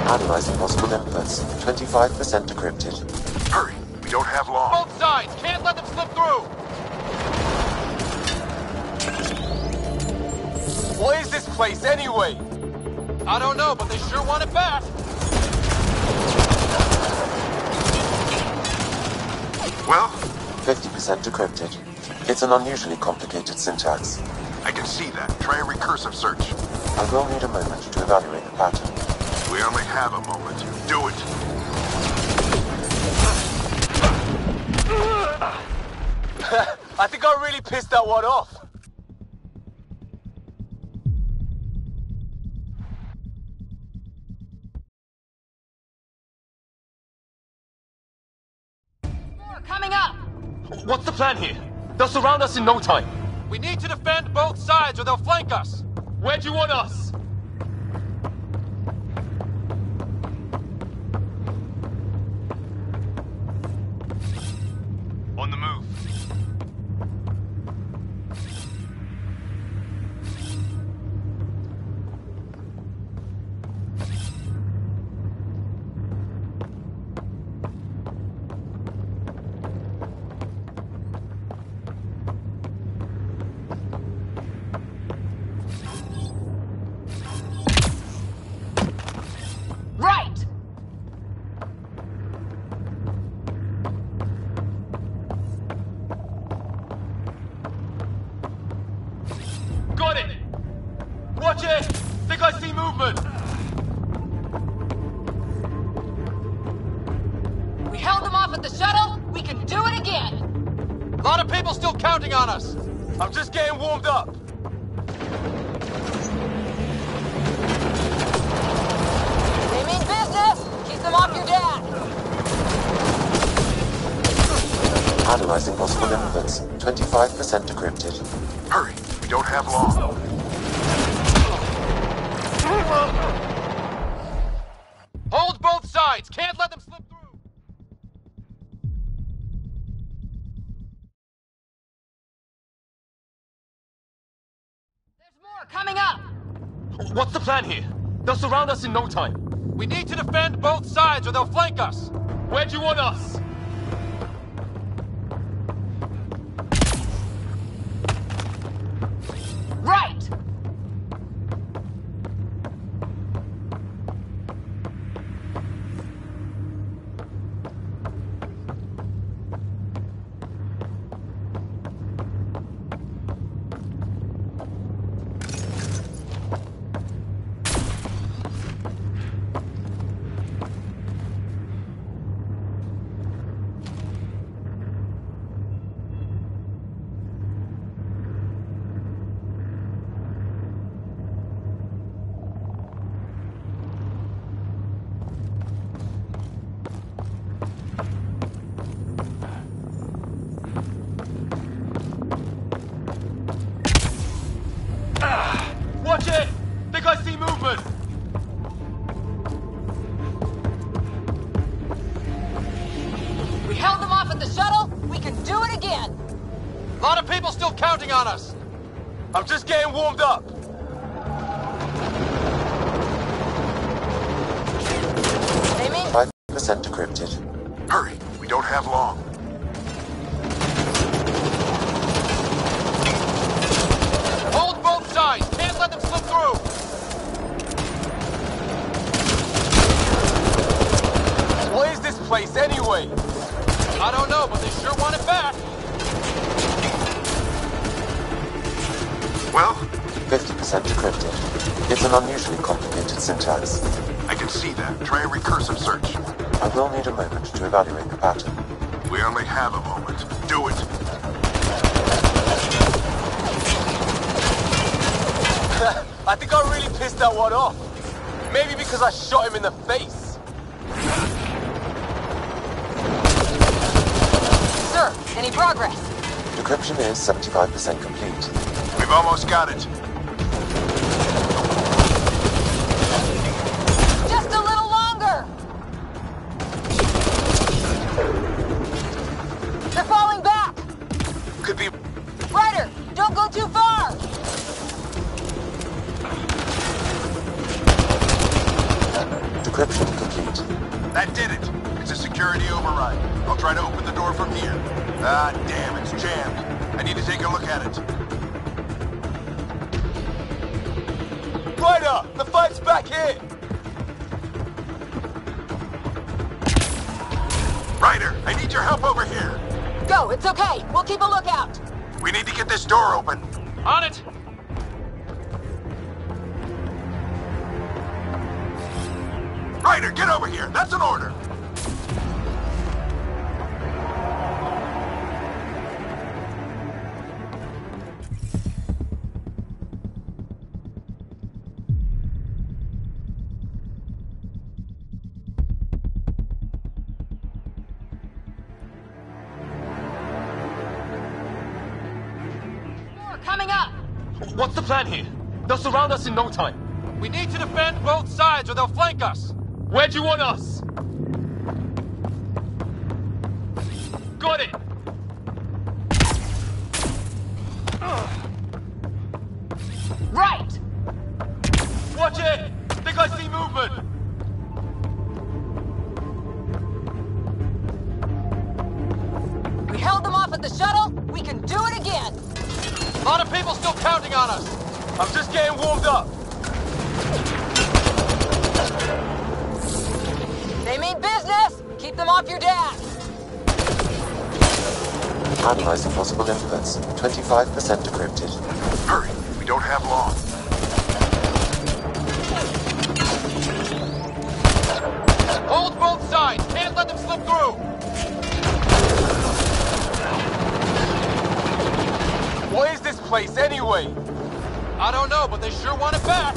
Analyzing possible inputs. 25% decrypted. Hurry, we don't have long. Both sides! Can't let them slip through! What is this place anyway? I don't know, but they sure want it back. Well? 50% decrypted. It's an unusually complicated syntax. I can see that. Try a recursive search. I will need a moment to evaluate the pattern. We only have a moment. Do it. I think I really pissed that one off. More coming up! What's the plan here? They'll surround us in no time. We need to defend both sides or they'll flank us. Where do you want us? On the move. Right! Got it! Watch it! Think I see movement! We held them off at the shuttle. We can do it again. A lot of people still counting on us. I'm just getting warmed up. They mean business. Keep them off your dad. Analyzing possible inputs. 25% decrypted. Hurry, we don't have long. Hold both sides! Can't let them slip through! There's more coming up. What's the plan here? They'll surround us in no time. We need to defend both sides or they'll flank us. Where do you want us? Right! Watch it! Think I see movement! We held them off at the shuttle. We can do it again. A lot of people still counting on us. I'm just getting warmed up. They mean 5% decrypted. Hurry, we don't have long. Hold both sides! Can't let them slip through! What is this place anyway? I don't know, but they sure want it back. Well? 50% decrypted. It's an unusually complicated syntax. I can see that. Try a recursive search. I will need a moment to evaluate the pattern. We only have a moment. Do it. I think I really pissed that one off. Maybe because I shot him in the face. Sir, any progress? Decryption is 75% complete. We've almost got it. Just a little longer. They're falling back. Could be... Ryder, don't go too far. Decryption complete. That did it. It's a security override. I'll try to open the door from here. Ah, damn, it's jammed. I need to take a look at it. Ryder, the fight's back here! Ryder, I need your help over here. Go, it's okay. We'll keep a lookout. We need to get this door open. On it! Ryder, get over here. That's an order. More coming up. What's the plan here? They'll surround us in no time. We need to defend both sides or they'll flank us. Where do you want us? Got it! Right. Watch it! Think I see movement! We held them off at the shuttle. We can do it again. A lot of people still counting on us. I'm just getting warmed up. They mean business. Keep them off your dad. Analyzing possible inputs. 25% decrypted. Hurry, we don't have long. Hold both sides. Can't let them slip through. What is this place anyway? I don't know, but they sure want it back.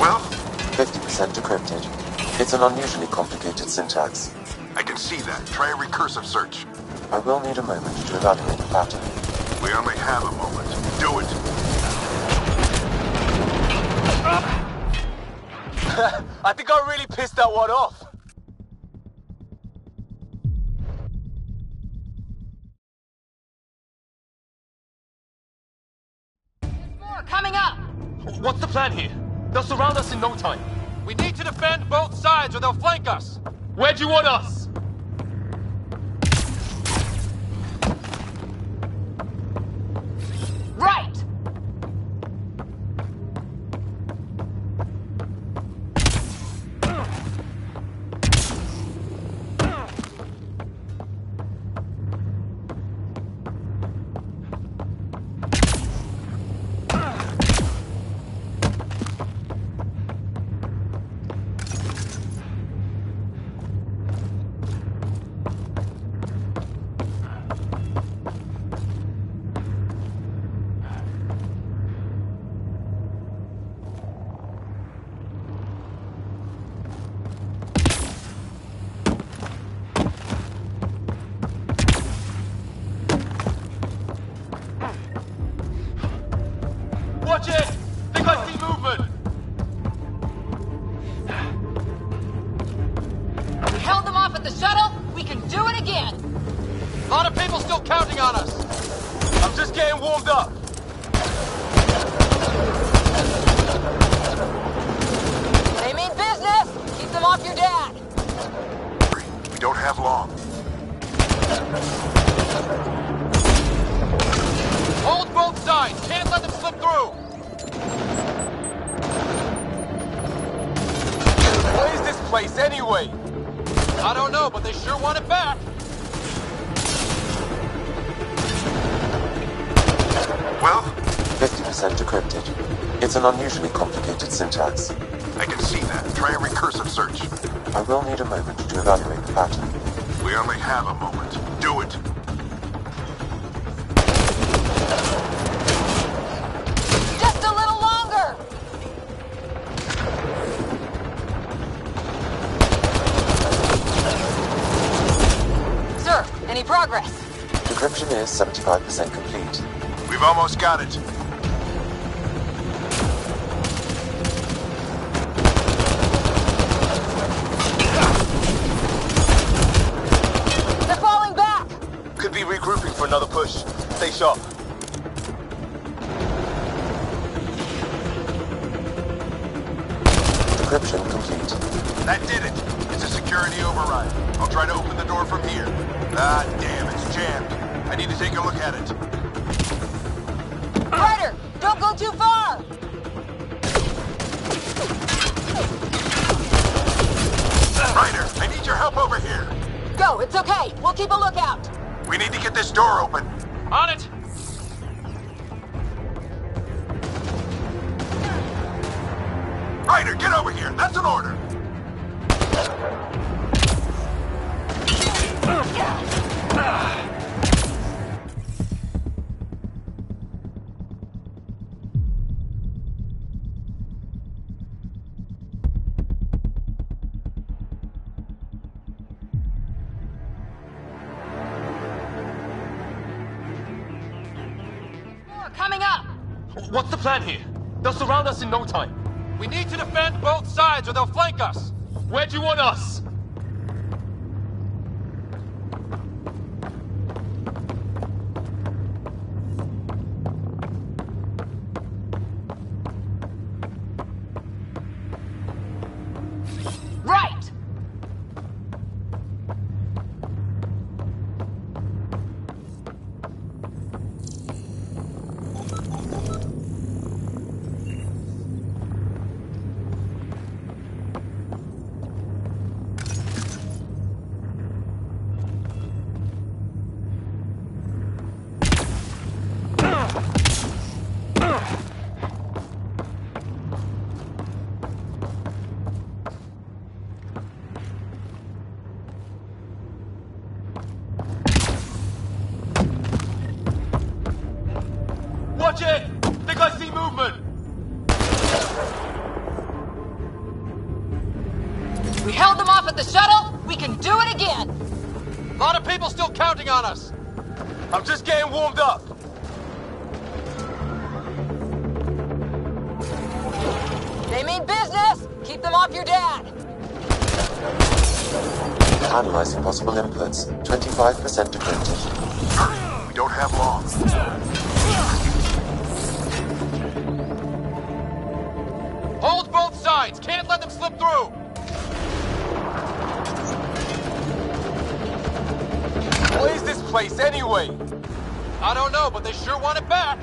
Well, 50% decrypted. It's an unusually complicated syntax. I can see that. Try a recursive search. I will need a moment to evaluate the pattern. We only have a moment. Do it. I think I really pissed that one off. More coming up. What's the plan here? They'll surround us in no time. We need to defend both sides or they'll flank us. Where do you want us? Right. Watch it! Think I see movement! We held them off at the shuttle. We can do it again. A lot of people still counting on us. I'm just getting warmed up. They mean business. Keep them off your dad. Hurry, we don't have long. Hold both sides. Can't let them slip through. What is this place anyway? I don't know, but they sure want it back. Well, 50% decrypted. It's an unusually complicated syntax. I can see that. Try a recursive search. I will need a moment to evaluate the pattern. We only have a moment. Do it. Just a little longer. Sir, any progress? Decryption is 75% complete. We've almost got it. They're falling back. Could be regrouping for another push. Stay sharp. Decryption complete. That did it. It's a security override. I'll try to open the door from here. Ah, damn, it's jammed. I need to take a look at it. Ryder, don't go too far! Ryder, I need your help over here. Go, it's okay. We'll keep a lookout. We need to get this door open. On it! Ryder, get over here. That's an order. Coming up! What's the plan here? They'll surround us in no time. We need to defend both sides or they'll flank us. Where do you want us? Right! Watch it! Think I see movement! We held them off at the shuttle. We can do it again. A lot of people still counting on us. I'm just getting warmed up. They mean business. Keep them off your dad. Analyzing possible inputs. 25% decrypted. Hurry, we don't have long. Hold both sides! Can't let them slip through! What is this place anyway? I don't know, but they sure want it back.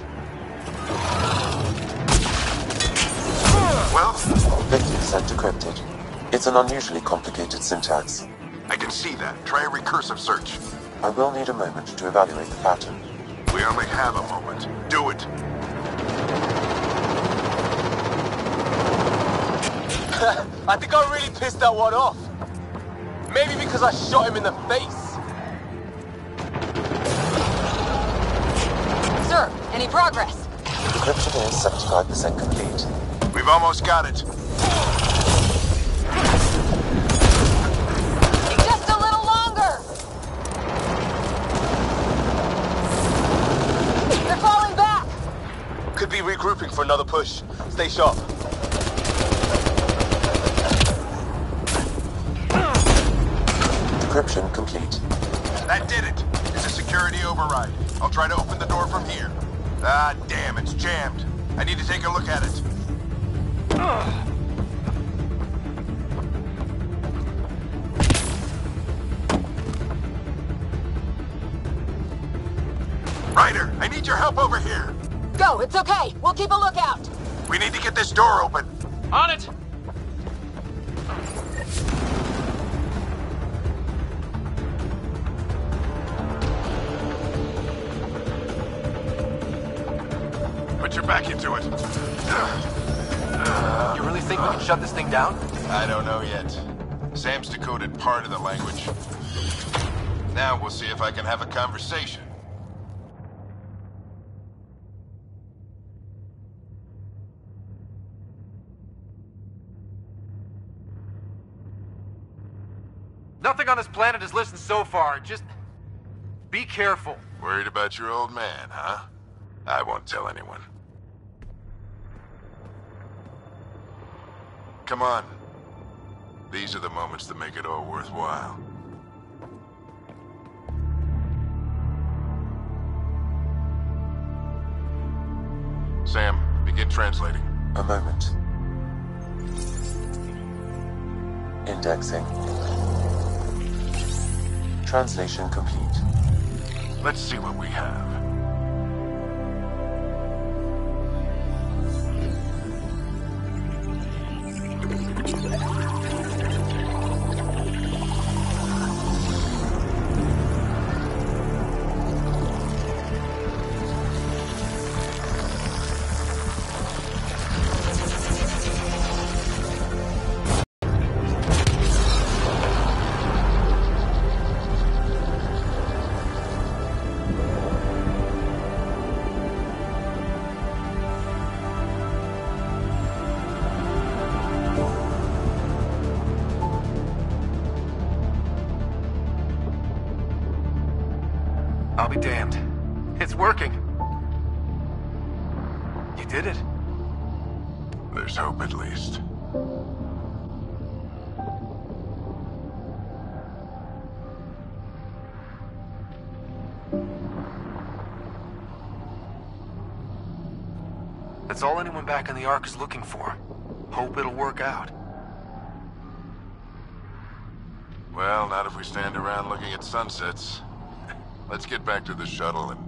Well, 50% decrypted. It's an unusually complicated syntax. I can see that. Try a recursive search. I will need a moment to evaluate the pattern. We only have a moment. Do it. I think I really pissed that one off. Maybe because I shot him in the face. Sir, any progress? Decryption is 75% complete. We've almost got it. Just a little longer. They're falling back. Could be regrouping for another push. Stay sharp. Decryption complete. That did it. It's a security override. I'll try to open the door from here. Ah, damn, it's jammed. I need to take a look at it. Ryder, I need your help over here. Go, it's okay. We'll keep a lookout. We need to get this door open. On it! Put your back into it. You really think we can shut this thing down? I don't know yet. Sam's decoded part of the language. Now we'll see if I can have a conversation. Nothing on this planet has listened so far. Just be careful. Worried about your old man, huh? I won't tell anyone. Come on. These are the moments that make it all worthwhile. Sam, begin translating. A moment. Indexing. Translation complete. Let's see what we have. I'll be damned. It's working. You did it. There's hope at least. That's all anyone back in the Ark is looking for. Hope it'll work out. Well, not if we stand around looking at sunsets. Let's get back to the shuttle and...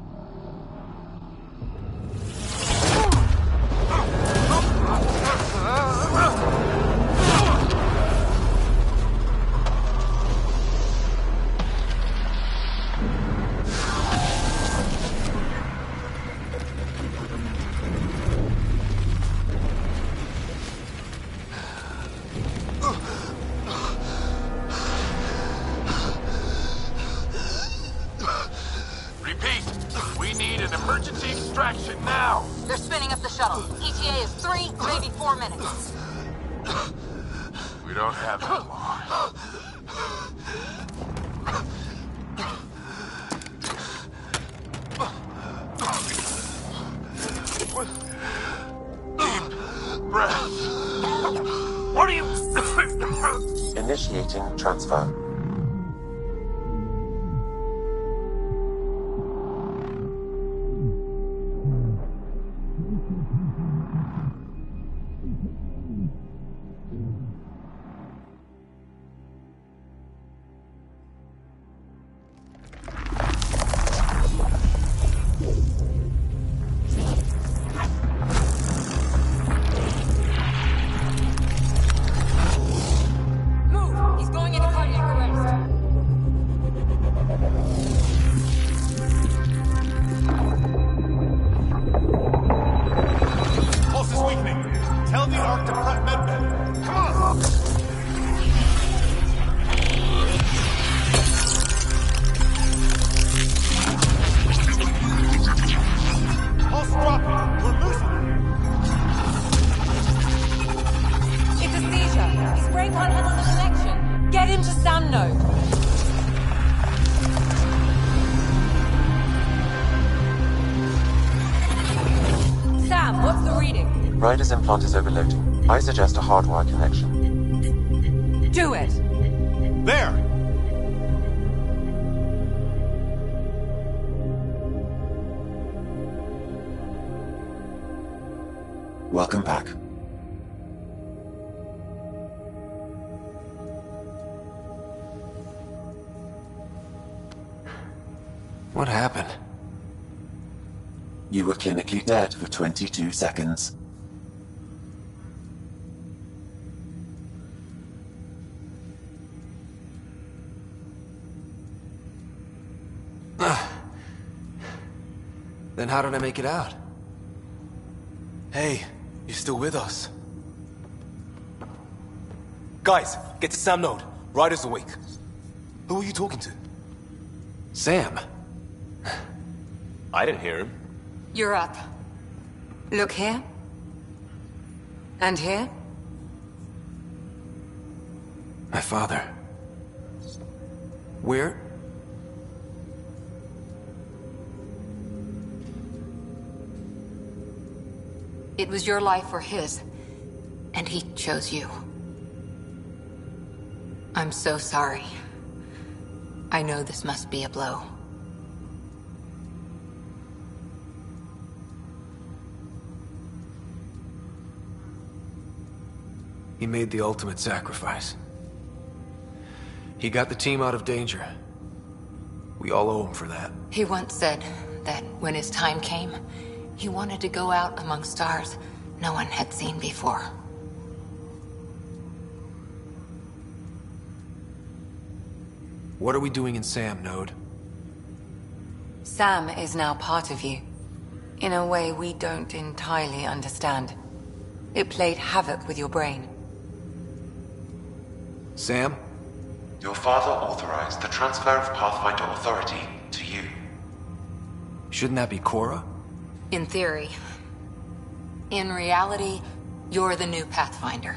Emergency extraction now! They're spinning up the shuttle. ETA is 3, maybe 4 minutes. We don't have that long. Deep breath. What are you... Initiating transfer. Ryder's implant is overloading. I suggest a hardwire connection. Do it! There! Welcome back. What happened? You were clinically dead for 22 seconds. Then how did I make it out? Hey, you're still with us. Guys, get to Sam Node. Ryder's awake. Who are you talking to? Sam. I didn't hear him. You're up. Look here. And here. My father. Where? It was your life or his, and he chose you. I'm so sorry. I know this must be a blow. He made the ultimate sacrifice. He got the team out of danger. We all owe him for that. He once said that when his time came, he wanted to go out among stars no one had seen before. What are we doing in Sam, Node? Sam is now part of you, in a way we don't entirely understand. It played havoc with your brain. Sam? Your father authorized the transfer of Pathfinder authority to you. Shouldn't that be Cora? In theory. In reality, you're the new Pathfinder.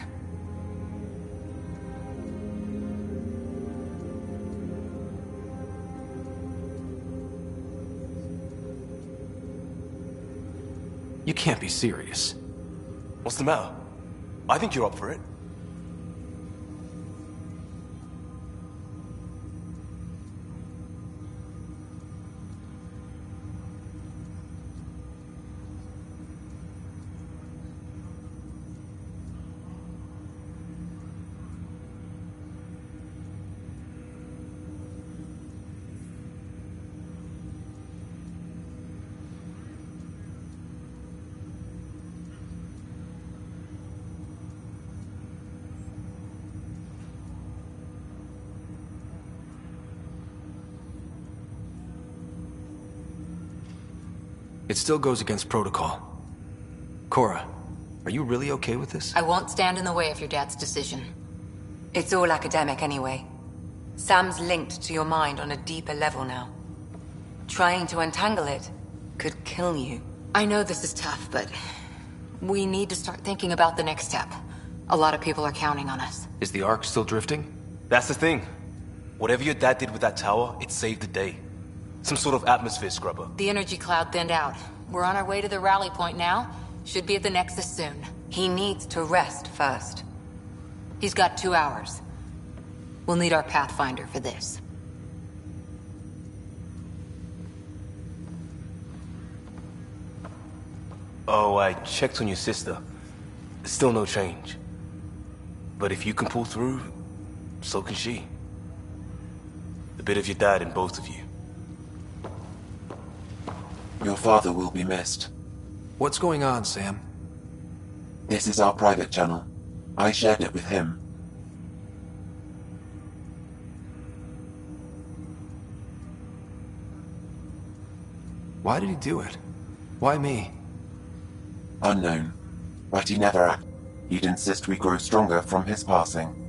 You can't be serious. What's the matter? I think you're up for it. It still goes against protocol. Cora, are you really okay with this? I won't stand in the way of your dad's decision. It's all academic anyway. Sam's linked to your mind on a deeper level now. Trying to untangle it could kill you. I know this is tough, but we need to start thinking about the next step. A lot of people are counting on us. Is the Ark still drifting? That's the thing. Whatever your dad did with that tower, it saved the day. Some sort of atmosphere scrubber. The energy cloud thinned out. We're on our way to the rally point now. Should be at the Nexus soon. He needs to rest first. He's got 2 hours. We'll need our Pathfinder for this. Oh, I checked on your sister. Still no change. But if you can pull through, so can she. A bit of your dad in both of you. Your father will be missed. What's going on, Sam? This is our private channel. I shared it with him. Why did he do it? Why me? Unknown. But he never acted. He'd insist we grow stronger from his passing.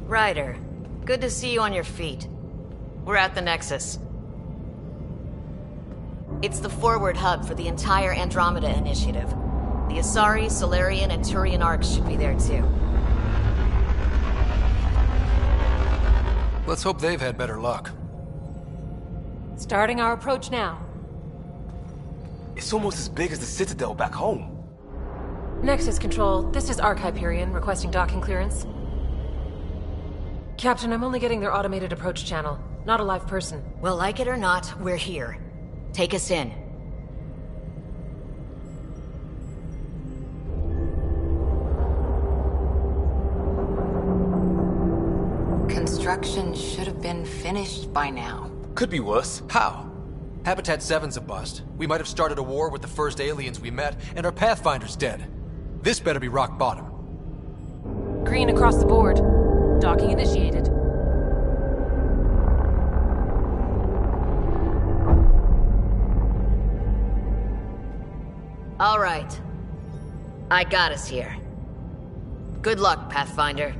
Ryder, good to see you on your feet. We're at the Nexus. It's the forward hub for the entire Andromeda Initiative. The Asari, Solarian, and Turian arcs should be there too. Let's hope they've had better luck. Starting our approach now. It's almost as big as the Citadel back home. Nexus Control, this is Hyperion requesting docking clearance. Captain, I'm only getting their automated approach channel, not a live person. Well, like it or not, we're here. Take us in. Construction should have been finished by now. Could be worse. How? Habitat 7's a bust. We might have started a war with the first aliens we met, and our Pathfinder's dead. This better be rock bottom. Green across the board. Docking initiated. All right. I got us here. Good luck, Pathfinder.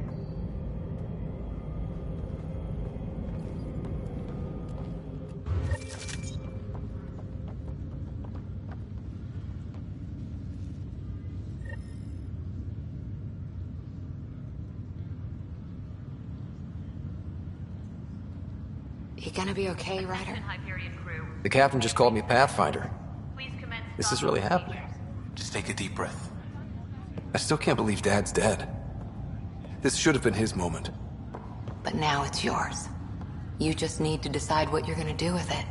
You gonna be okay, Ryder? The captain just called me Pathfinder. This is really happening. Just take a deep breath. I still can't believe Dad's dead. This should have been his moment. But now it's yours. You just need to decide what you're gonna do with it.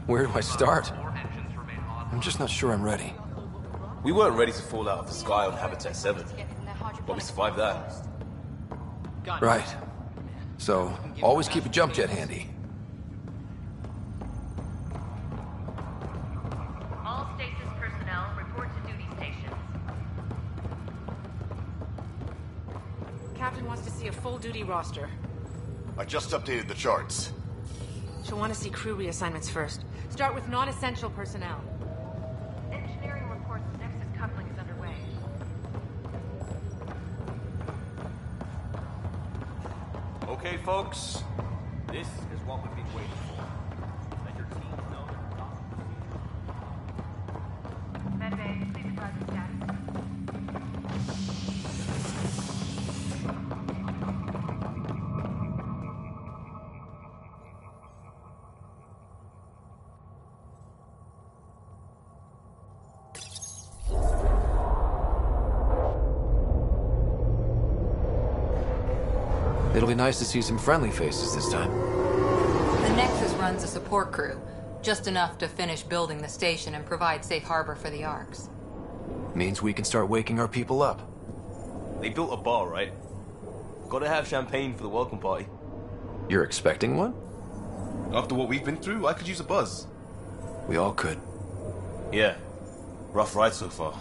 Where do I start? I'm just not sure I'm ready. We weren't ready to fall out of the sky on Habitat 7, but we survived that. Right. So, always keep a jump jet handy. All stasis personnel report to duty stations. Captain wants to see a full duty roster. I just updated the charts. She'll want to see crew reassignments first. Start with non-essential personnel. Engineering reports Nexus coupling is underway. Okay, folks. This is what we've been waiting for. Let your teams know that Medbay, please advise the status. It'll be nice to see some friendly faces this time. The Nexus runs a support crew. Just enough to finish building the station and provide safe harbor for the arcs. Means we can start waking our people up. They built a bar, right? Gotta have champagne for the welcome party. You're expecting one? After what we've been through, I could use a buzz. We all could. Yeah. Rough ride so far.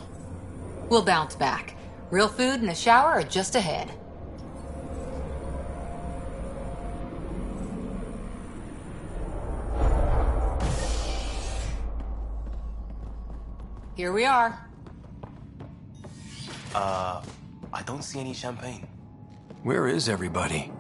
We'll bounce back. Real food and a shower are just ahead. Here we are. I don't see any champagne. Where is everybody?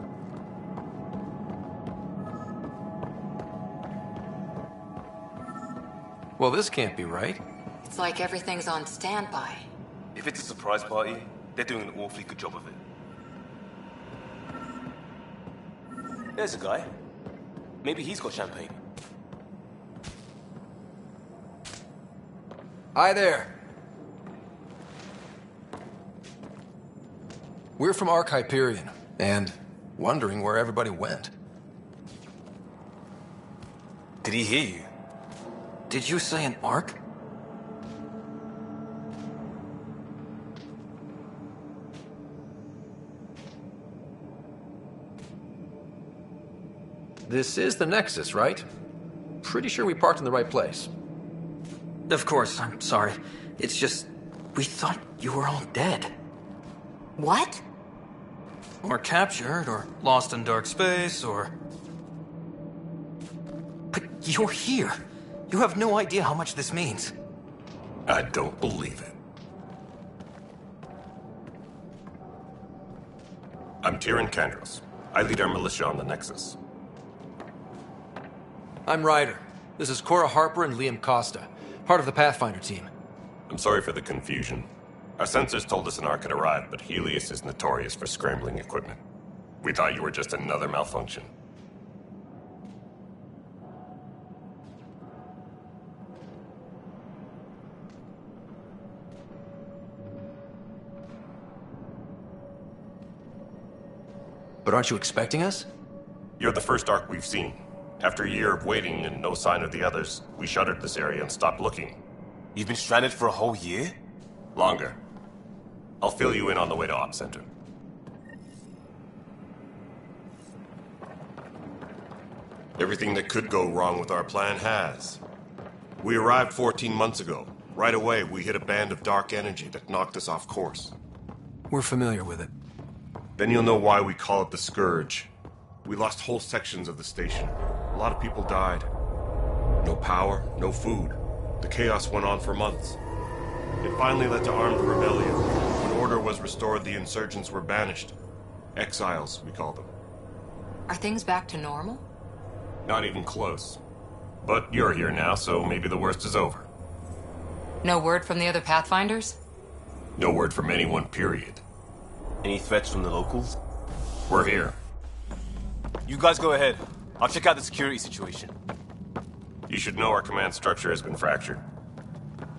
Well, this can't be right. It's like everything's on standby. If it's a surprise party, they're doing an awfully good job of it. There's a guy. Maybe he's got champagne. Hi there. We're from Hyperion, and wondering where everybody went. Did he hear you? Did you say an arc? This is the Nexus, right? Pretty sure we parked in the right place. Of course, I'm sorry. It's just, we thought you were all dead. What? Or captured, or lost in dark space, or... But you're here. You have no idea how much this means. I don't believe it. I'm Tyrion Kandros. I lead our militia on the Nexus. I'm Ryder. This is Cora Harper and Liam Costa, part of the Pathfinder team. I'm sorry for the confusion. Our sensors told us an Ark had arrived, but Helios is notorious for scrambling equipment. We thought you were just another malfunction. But aren't you expecting us? You're the first Ark we've seen. After a year of waiting and no sign of the others, we shuttered this area and stopped looking. You've been stranded for a whole year? Longer. I'll fill you in on the way to Op Center. Everything that could go wrong with our plan has. We arrived 14 months ago. Right away, we hit a band of dark energy that knocked us off course. We're familiar with it. Then you'll know why we call it the Scourge. We lost whole sections of the station. A lot of people died. No power, no food. The chaos went on for months. It finally led to armed rebellion. When order was restored, the insurgents were banished. Exiles, we call them. Are things back to normal? Not even close. But you're here now, so maybe the worst is over. No word from the other Pathfinders? No word from anyone, period. Any threats from the locals? We're here. You guys go ahead. I'll check out the security situation. You should know our command structure has been fractured.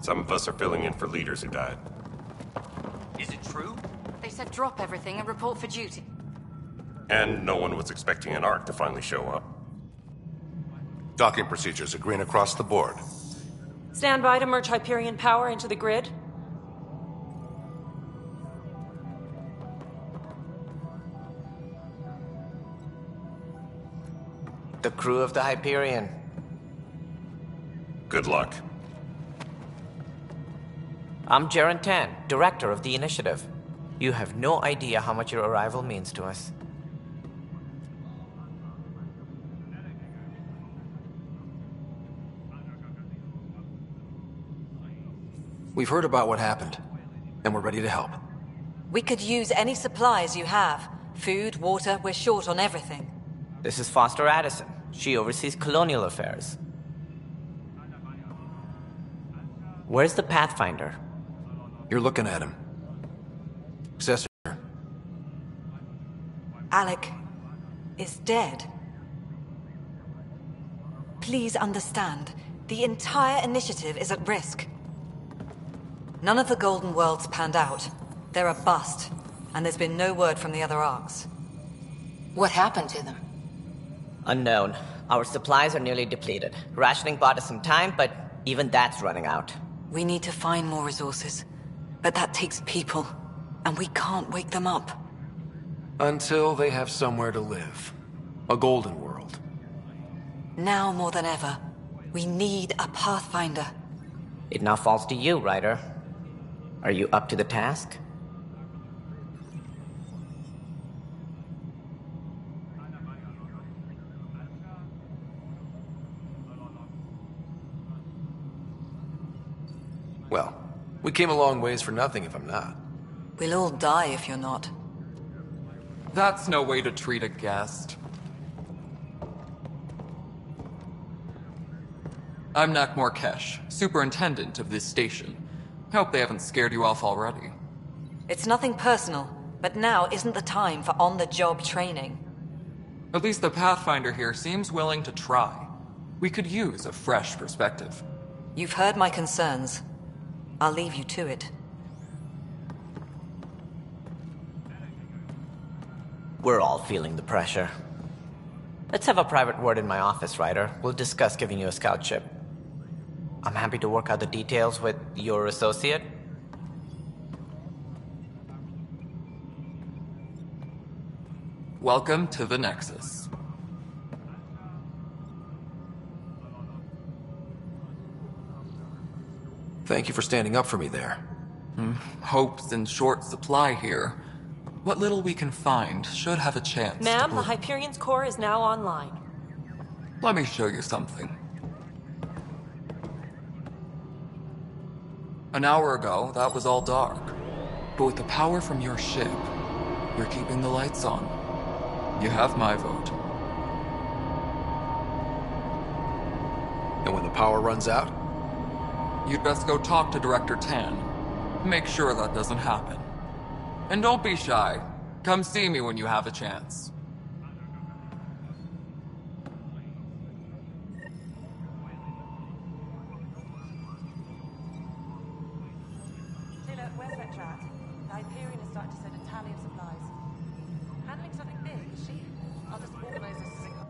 Some of us are filling in for leaders who died. Is it true? They said drop everything and report for duty. And no one was expecting an Ark to finally show up. Docking procedures are green across the board. Stand by to merge Hyperion power into the grid. The crew of the Hyperion. Good luck. I'm Jaren Tan, director of the initiative. You have no idea how much your arrival means to us. We've heard about what happened, and we're ready to help. We could use any supplies you have. Food, water, we're short on everything. This is Foster Addison. She oversees colonial affairs. Where's the Pathfinder? You're looking at him. Successor. Alec is dead. Please understand, the entire initiative is at risk. None of the Golden Worlds panned out. They're a bust, and there's been no word from the other Arks. What happened to them? Unknown. Our supplies are nearly depleted. Rationing bought us some time, but even that's running out. We need to find more resources, but that takes people, and we can't wake them up. Until they have somewhere to live. A golden world. Now more than ever, we need a Pathfinder. It now falls to you, Ryder. Are you up to the task? Well, we came a long ways for nothing if I'm not. We'll all die if you're not. That's no way to treat a guest. I'm Nak Morkesh, superintendent of this station. Hope they haven't scared you off already. It's nothing personal, but now isn't the time for on-the-job training. At least the Pathfinder here seems willing to try. We could use a fresh perspective. You've heard my concerns. I'll leave you to it. We're all feeling the pressure. Let's have a private word in my office, Ryder. We'll discuss giving you a scout ship. I'm happy to work out the details with your associate. Welcome to the Nexus. Thank you for standing up for me there. Hope's in short supply here. What little we can find should have a chance. Ma'am, the Hyperion's core is now online. Let me show you something. An hour ago, that was all dark. But with the power from your ship, You're keeping the lights on. You have my vote. And when the power runs out? You'd best go talk to Director Tan. Make sure that doesn't happen. And don't be shy. Come see me when you have a chance. Taylor, where's Vectra at? The Hyperion is starting to send a tally of supplies. Handling something big, is she? I'll just organize a signal.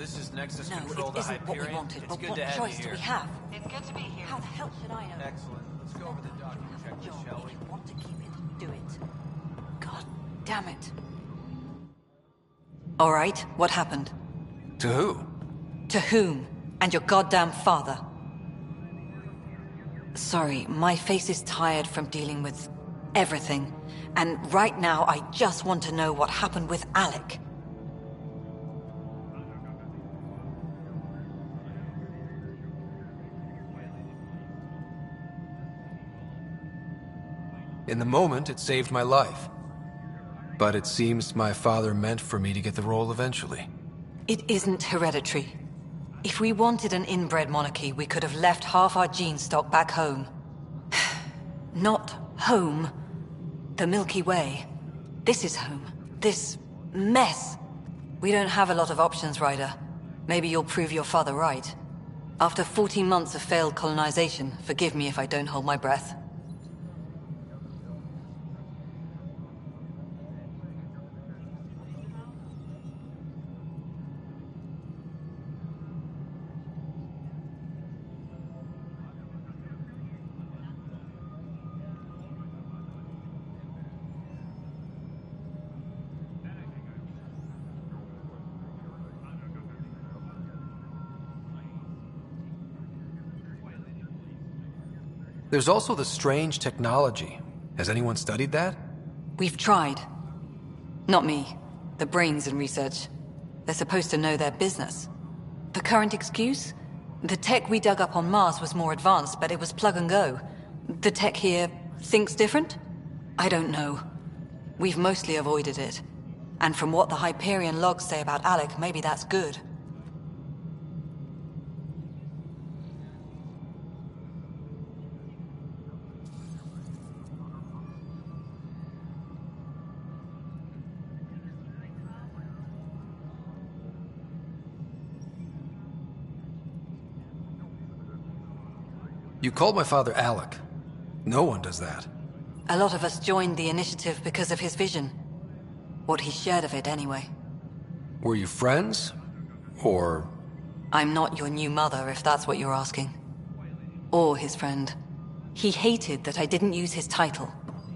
this is Nexus No, Control it to isn't what we Hyperion. wanted, It's but good what to have choice you do here. we have? It's good to be here. How the hell should I know? Excellent. Let's go over the dock and check this, shall we? If you want to keep it, do it. God damn it. All right, what happened? To who? To whom? And your goddamn father. Sorry, my face is tired from dealing with everything. And right now, I just want to know what happened with Alec. In the moment, it saved my life. But it seems my father meant for me to get the role eventually. It isn't hereditary. If we wanted an inbred monarchy, we could have left half our gene stock back home. Not home. The Milky Way. This is home. This mess. We don't have a lot of options, Ryder. Maybe you'll prove your father right. After 14 months of failed colonization, forgive me if I don't hold my breath. There's also the strange technology. Has anyone studied that? We've tried. Not me. The brains in research. They're supposed to know their business. The current excuse? The tech we dug up on Mars was more advanced, but it was plug and go. The tech here thinks different? I don't know. We've mostly avoided it. And from what the Hyperion logs say about Alec, maybe that's good. You called my father Alec. No one does that. A lot of us joined the initiative because of his vision. What he shared of it, anyway. Were you friends? Or... I'm not your new mother, if that's what you're asking. Or his friend. He hated that I didn't use his title.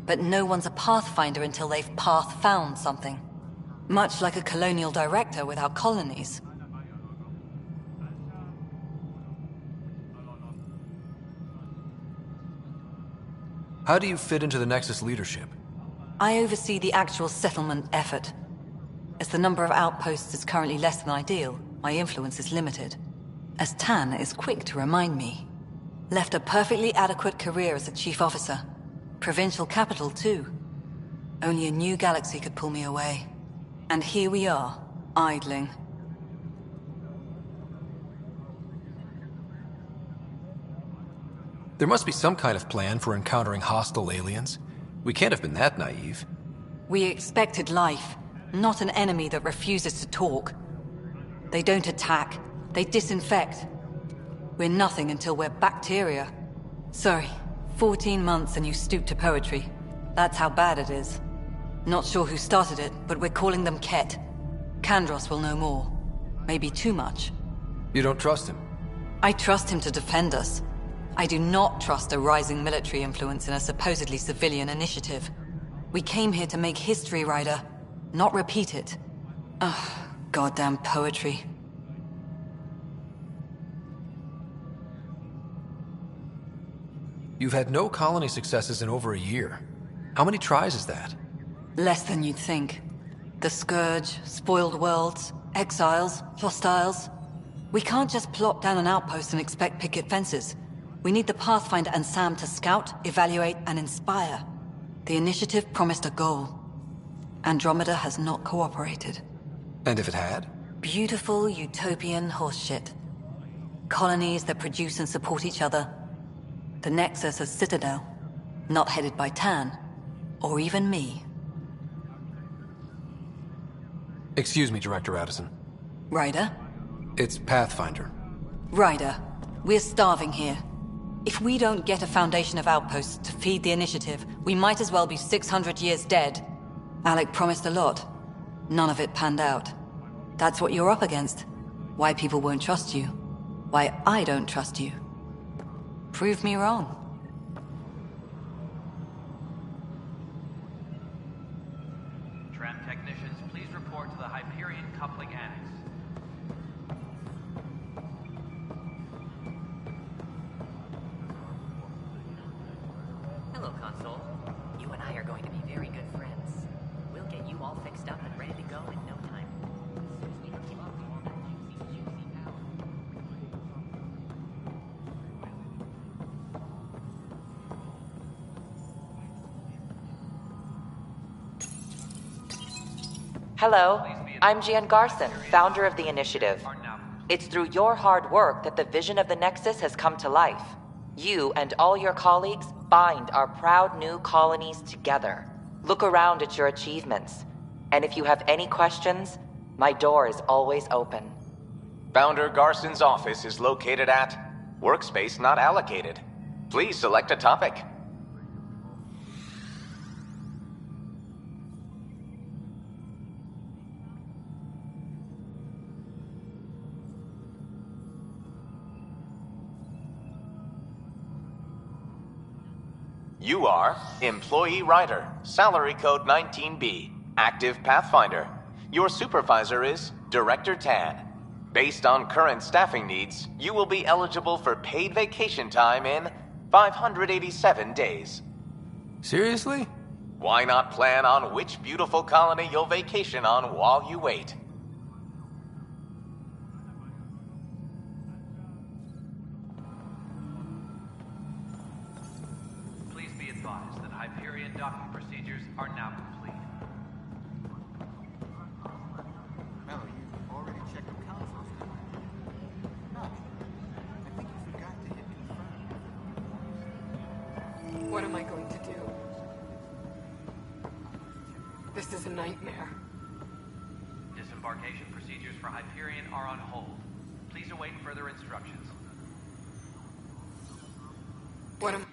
But no one's a pathfinder until they've path-found something. Much like a colonial director without colonies. How do you fit into the Nexus leadership? I oversee the actual settlement effort. As the number of outposts is currently less than ideal, my influence is limited. As Tan is quick to remind me. Left a perfectly adequate career as a chief officer. Provincial capital, too. Only a new galaxy could pull me away. And here we are, idling. There must be some kind of plan for encountering hostile aliens. We can't have been that naive. We expected life, not an enemy that refuses to talk. They don't attack, they disinfect. We're nothing until we're bacteria. Sorry, 14 months and you stoop to poetry. That's how bad it is. Not sure who started it, but we're calling them Ket. Kandros will know more. Maybe too much. You don't trust him? I trust him to defend us. I do not trust a rising military influence in a supposedly civilian initiative. We came here to make history, Ryder, not repeat it. Ugh, goddamn poetry. You've had no colony successes in over a year. How many tries is that? Less than you'd think. The Scourge, spoiled worlds, exiles, hostiles. We can't just plop down an outpost and expect picket fences. We need the Pathfinder and Sam to scout, evaluate, and inspire. The initiative promised a goal. Andromeda has not cooperated. And if it had? Beautiful utopian horseshit. Colonies that produce and support each other. The Nexus as Citadel. Not headed by Tan. Or even me. Excuse me, Director Addison. Ryder? It's Pathfinder. Ryder, we're starving here. If we don't get a foundation of outposts to feed the initiative, we might as well be 600 years dead. Alec promised a lot. None of it panned out. That's what you're up against. Why people won't trust you. Why I don't trust you. Prove me wrong. Tram technicians, please report to the Hyperion Coupling Annex. Hello, Console. You and I are going to be very good friends. We'll get you all fixed up and ready to go in no time. As soon as we can give all that juicy power. Hello, I'm Jan Garson, founder of the Initiative. It's through your hard work that the vision of the Nexus has come to life. You and all your colleagues bind our proud new colonies together. Look around at your achievements. And if you have any questions, my door is always open. Founder Garson's office is located at Workspace Not Allocated. Please select a topic. You are Employee Writer, Salary Code 19B, Active Pathfinder. Your supervisor is Director Tan. Based on current staffing needs, you will be eligible for paid vacation time in 587 days. Seriously? Why not plan on which beautiful colony you'll vacation on while you wait? Please be advised that Hyperion docking procedures are now complete. Mello, you've already checked the console. No, I think you forgot to hit confirm. What am I going to do? This is a nightmare. Disembarkation procedures for Hyperion are on hold. Please await further instructions. What am...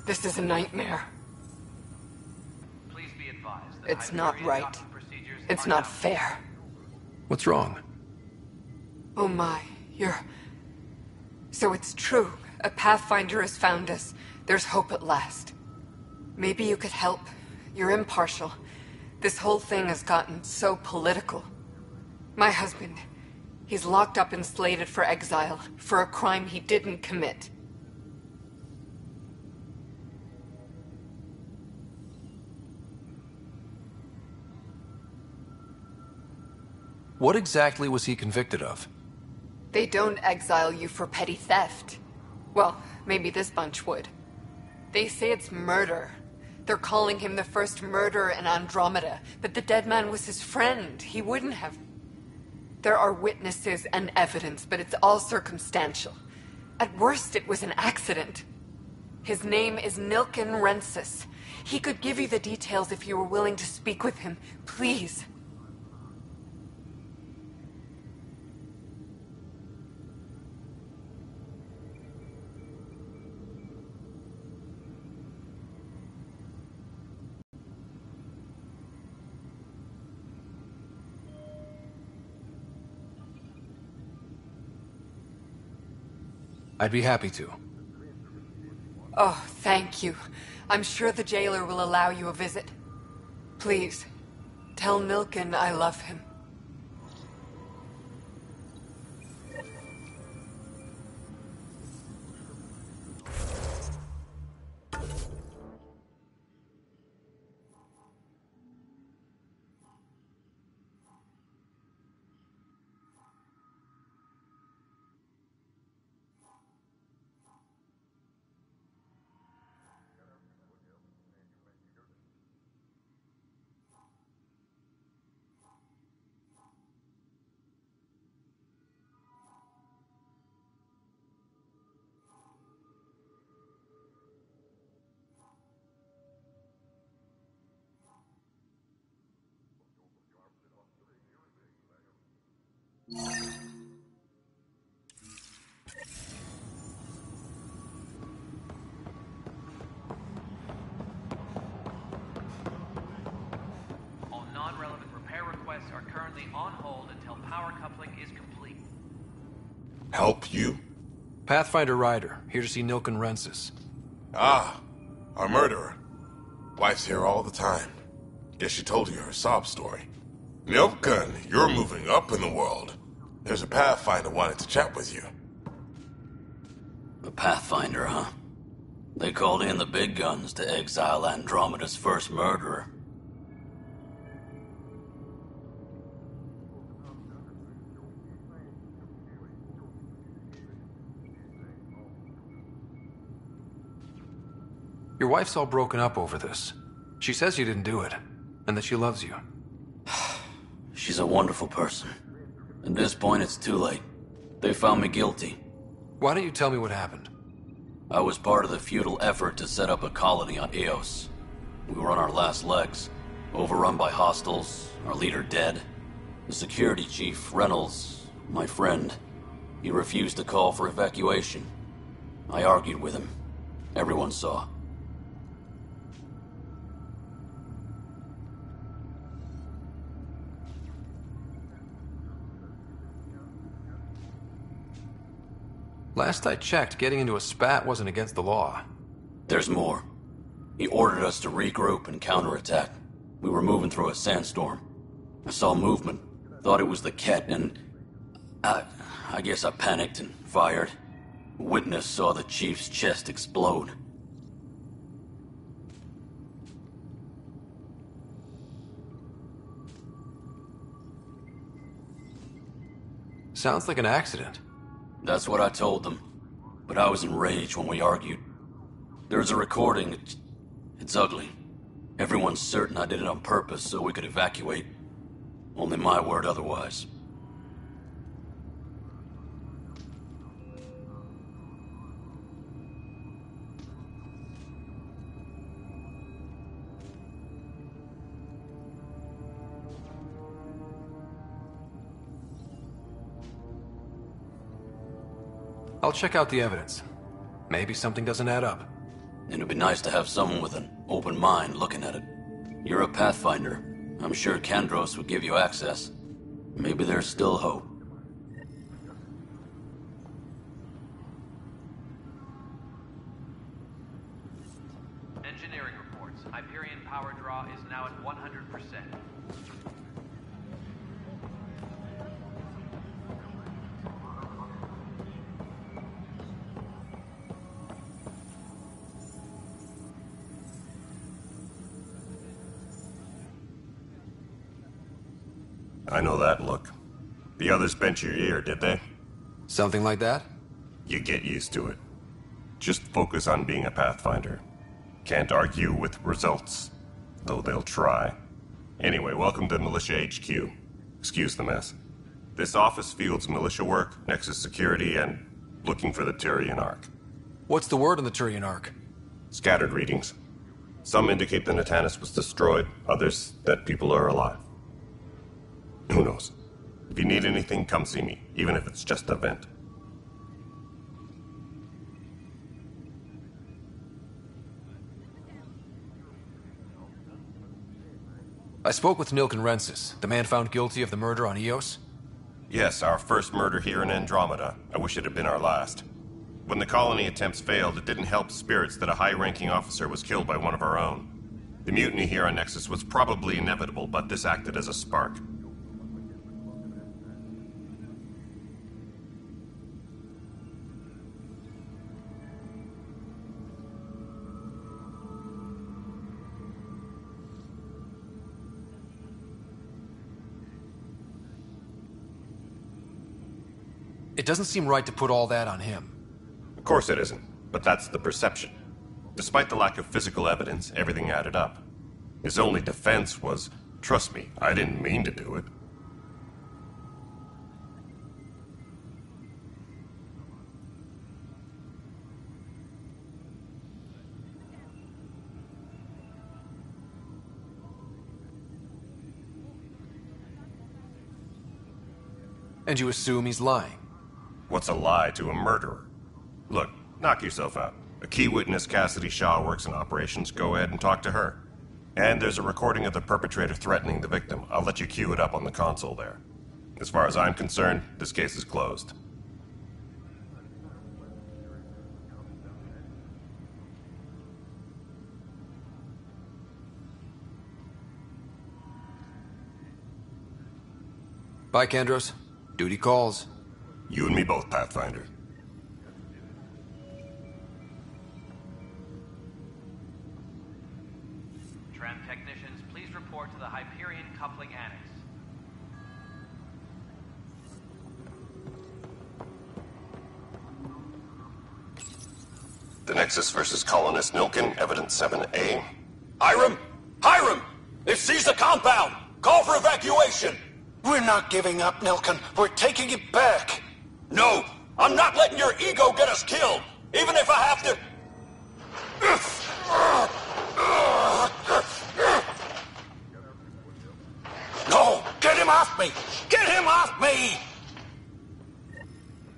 This is a nightmare. Please be advised that It's not Hyperion right. docking procedures It's are not now fair. What's wrong? Oh my, you're... So it's true. A Pathfinder has found us. There's hope at last. Maybe you could help. You're impartial. This whole thing has gotten so political. My husband, he's locked up and slated for exile for a crime he didn't commit. What exactly was he convicted of? They don't exile you for petty theft. Well, maybe this bunch would. They say it's murder. They're calling him the first murderer in Andromeda, but the dead man was his friend. He wouldn't have... There are witnesses and evidence, but it's all circumstantial. At worst, it was an accident. His name is Nilken Rensis. He could give you the details if you were willing to speak with him. Please. I'd be happy to. Oh, thank you. I'm sure the jailer will allow you a visit. Please, tell Nilken I love him. be on hold until power coupling is complete. Help you? Pathfinder Ryder, here to see Nilken Rensis. Ah, our murderer. Wife's here all the time. Guess she told you her sob story. Nilken, you're moving up in the world. There's a Pathfinder wanted to chat with you. A Pathfinder, huh? They called in the big guns to exile Andromeda's first murderer. Your wife's all broken up over this. She says you didn't do it, and that she loves you. She's a wonderful person. At this point, it's too late. They found me guilty. Why don't you tell me what happened? I was part of the futile effort to set up a colony on Eos. We were on our last legs, overrun by hostiles, our leader dead. The security chief, Reynolds, my friend, he refused to call for evacuation. I argued with him. Everyone saw. Last I checked, getting into a spat wasn't against the law. There's more. He ordered us to regroup and counterattack. We were moving through a sandstorm. I saw movement, thought it was the Ket, and I guess I panicked and fired. A witness saw the chief's chest explode. Sounds like an accident. That's what I told them. But I was enraged when we argued. There's a recording. It's ugly. Everyone's certain I did it on purpose so we could evacuate. Only my word otherwise. I'll check out the evidence. Maybe something doesn't add up. It'd be nice to have someone with an open mind looking at it. You're a Pathfinder. I'm sure Kandros would give you access. Maybe there's still hope. Engineering reports. Hyperion power draw is now at 100%. I know that look. The others bent your ear, did they? Something like that? You get used to it. Just focus on being a Pathfinder. Can't argue with results, though they'll try. Anyway, welcome to Militia HQ. Excuse the mess. This office fields militia work, Nexus security, and looking for the Turian Ark. What's the word on the Turian Ark? Scattered readings. Some indicate the Natanus was destroyed, others that people are alive. Who knows? If you need anything, come see me, even if it's just a vent. I spoke with Nilken Rensis, the man found guilty of the murder on Eos. Yes, our first murder here in Andromeda. I wish it had been our last. When the colony attempts failed, it didn't help spirits that a high-ranking officer was killed by one of our own. The mutiny here on Nexus was probably inevitable, but this acted as a spark. It doesn't seem right to put all that on him. Of course it isn't, but that's the perception. Despite the lack of physical evidence, everything added up. His only defense was, trust me, I didn't mean to do it. And you assume he's lying? What's a lie to a murderer? Look, knock yourself out. A key witness, Cassidy Shaw, works in operations. Go ahead and talk to her. And there's a recording of the perpetrator threatening the victim. I'll let you cue it up on the console there. As far as I'm concerned, this case is closed. Bye, Kandros. Duty calls. You and me both, Pathfinder. Tram technicians, please report to the Hyperion Coupling Annex. The Nexus versus Colonist Nilkin, Evidence 7A. Hiram! Hiram! They've seized the compound! Call for evacuation! We're not giving up, Nilkin. We're taking it back. No! I'm not letting your ego get us killed! Even if I have to... No! Get him off me! Get him off me!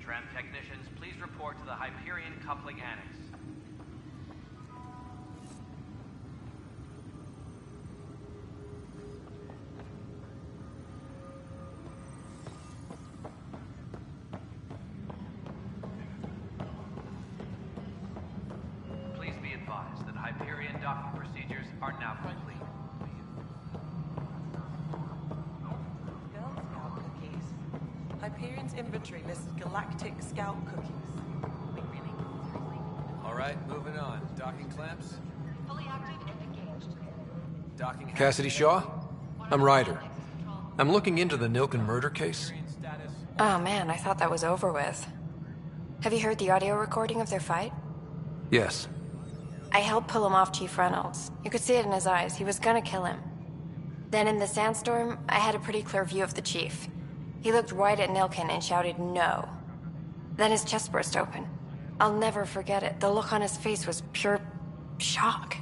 Tram technicians, please report to the Hyperion Coupling Annex. Please be advised that Hyperion docking procedures are now complete. Girl Scout cookies. Hyperion's inventory lists galactic Scout cookies. Wait, really? Seriously? All right, moving on. Docking clamps? Fully active and engaged. Docking... Cassidy Shaw? I'm Ryder. I'm looking into the Nilkin murder case. Oh man, I thought that was over with. Have you heard the audio recording of their fight? Yes. I helped pull him off Chief Reynolds. You could see it in his eyes. He was gonna kill him. Then in the sandstorm, I had a pretty clear view of the Chief. He looked right at Nilkin and shouted no. Then his chest burst open. I'll never forget it. The look on his face was pure shock.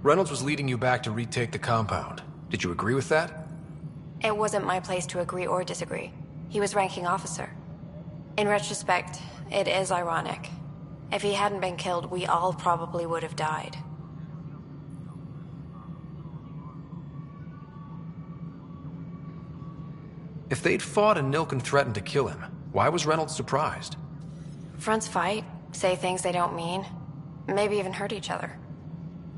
Reynolds was leading you back to retake the compound. Did you agree with that? It wasn't my place to agree or disagree. He was ranking officer. In retrospect, it is ironic. If he hadn't been killed, we all probably would have died. If they'd fought and Nilkin threatened to kill him, why was Reynolds surprised? Fronts fight, say things they don't mean, maybe even hurt each other.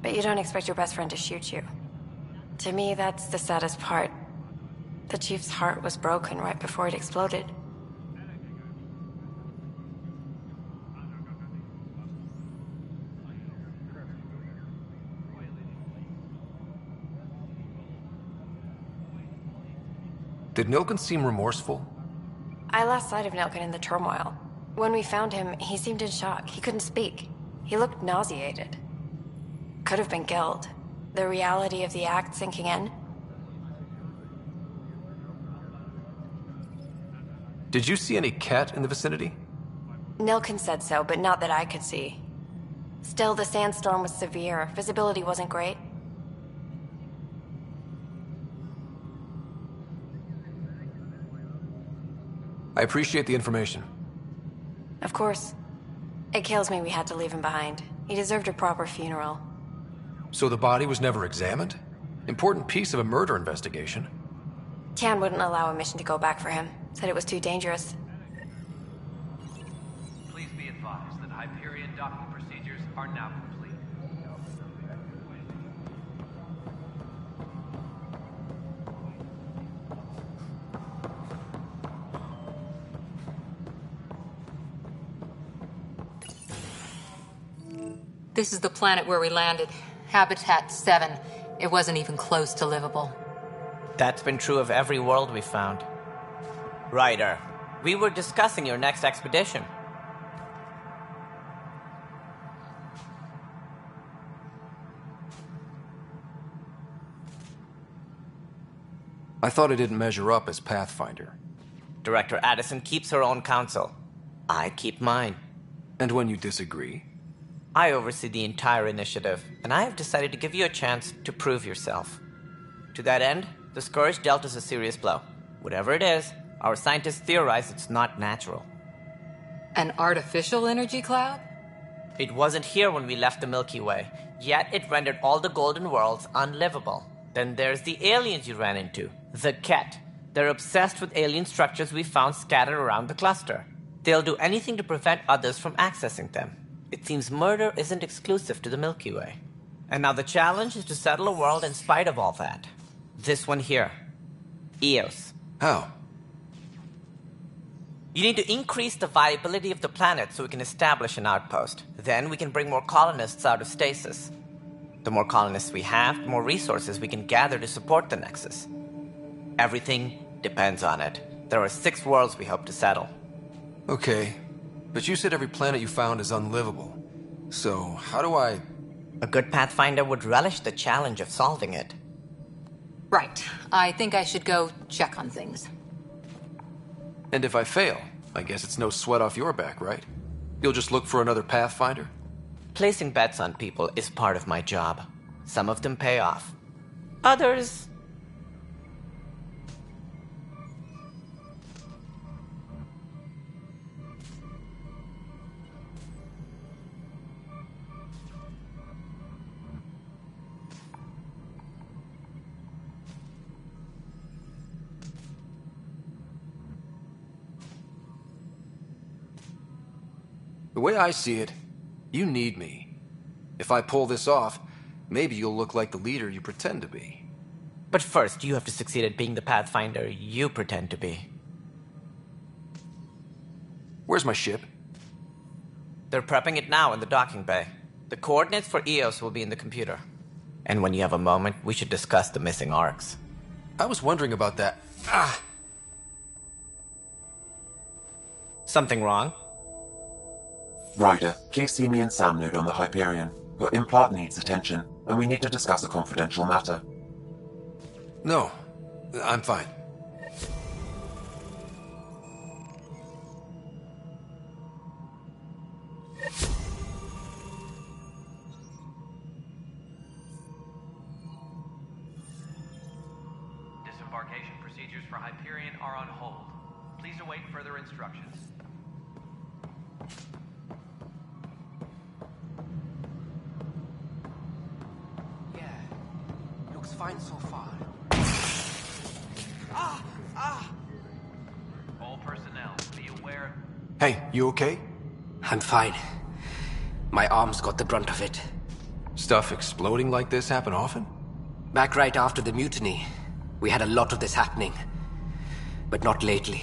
But you don't expect your best friend to shoot you. To me, that's the saddest part. The Chief's heart was broken right before it exploded. Did Nilkin seem remorseful? I lost sight of Nilkin in the turmoil. When we found him, he seemed in shock. He couldn't speak. He looked nauseated. Could have been guilt. The reality of the act sinking in. Did you see any cat in the vicinity? Nilkin said so, but not that I could see. Still, the sandstorm was severe. Visibility wasn't great. I appreciate the information. Of course. It kills me we had to leave him behind. He deserved a proper funeral. So the body was never examined? Important piece of a murder investigation. Tian wouldn't allow a mission to go back for him. Said it was too dangerous. Please be advised that Hyperion docking procedures are now complete. This is the planet where we landed. Habitat 7. It wasn't even close to livable. That's been true of every world we've found. Ryder, we were discussing your next expedition. I thought I didn't measure up as Pathfinder. Director Addison keeps her own counsel. I keep mine. And when you disagree? I oversee the entire initiative, and I have decided to give you a chance to prove yourself. To that end, The Scourge dealt us a serious blow. Whatever it is, our scientists theorize it's not natural. An artificial energy cloud? It wasn't here when we left the Milky Way, yet it rendered all the golden worlds unlivable. Then there's the aliens you ran into, the Ket. They're obsessed with alien structures we found scattered around the cluster. They'll do anything to prevent others from accessing them. It seems murder isn't exclusive to the Milky Way. And now the challenge is to settle a world in spite of all that. This one here. Eos. How? You need to increase the viability of the planet so we can establish an outpost. Then we can bring more colonists out of stasis. The more colonists we have, the more resources we can gather to support the Nexus. Everything depends on it. There are 6 worlds we hope to settle. Okay, but you said every planet you found is unlivable. So, how do I... A good Pathfinder would relish the challenge of solving it. Right. I think I should go check on things. And if I fail, I guess it's no sweat off your back, right? You'll just look for another Pathfinder? Placing bets on people is part of my job. Some of them pay off. Others... The way I see it, you need me. If I pull this off, maybe you'll look like the leader you pretend to be. But first, you have to succeed at being the Pathfinder you pretend to be. Where's my ship? They're prepping it now in the docking bay. The coordinates for Eos will be in the computer. And when you have a moment, we should discuss the missing arcs. I was wondering about that. Something wrong? Ryder, please see me and Sam Node on the Hyperion. Your implant needs attention, and we need to discuss a confidential matter. No, I'm fine. Disembarkation procedures for Hyperion are on hold. Please await further instructions. Fine so far. All personnel, be aware. Hey, you okay? I'm fine. My arms got the brunt of it. Stuff exploding like this happen often? Back right after the mutiny, we had a lot of this happening. But not lately.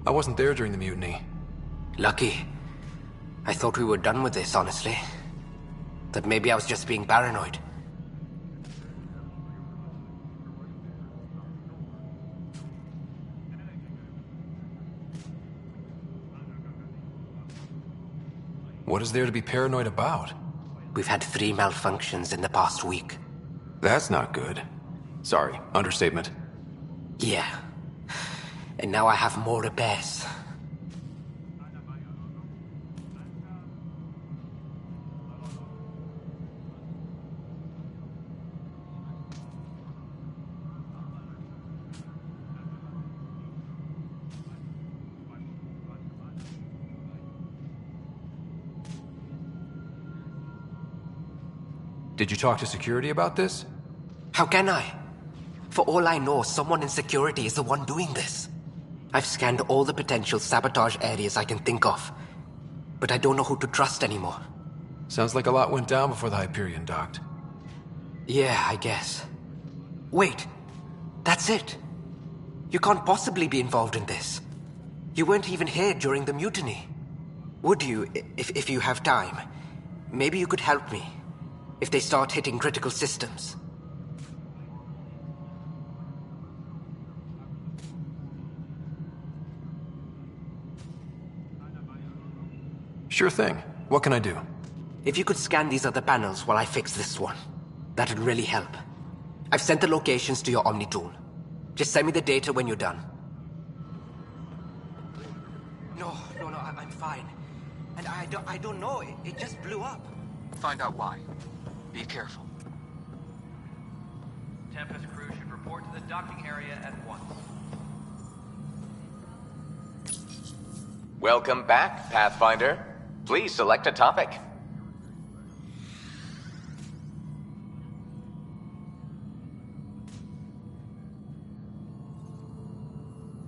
I wasn't there during the mutiny. Lucky. I thought we were done with this, honestly. That maybe I was just being paranoid. What is there to be paranoid about? We've had 3 malfunctions in the past week. That's not good. Sorry, understatement. Yeah. And now I have more repairs. Did you talk to security about this? How can I? For all I know, someone in security is the one doing this. I've scanned all the potential sabotage areas I can think of, but I don't know who to trust anymore. Sounds like a lot went down before the Hyperion docked. Yeah, I guess. Wait, that's it. You can't possibly be involved in this. You weren't even here during the mutiny. Would you, if you have time? Maybe you could help me. If they start hitting critical systems. Sure thing. What can I do? If you could scan these other panels while I fix this one, that'd really help. I've sent the locations to your Omni tool. Just send me the data when you're done. No, I'm fine. And I don't know, it just blew up. Find out why. Be careful. Tempest crew should report report to the docking area at once. Welcome back, Pathfinder. Please select a topic.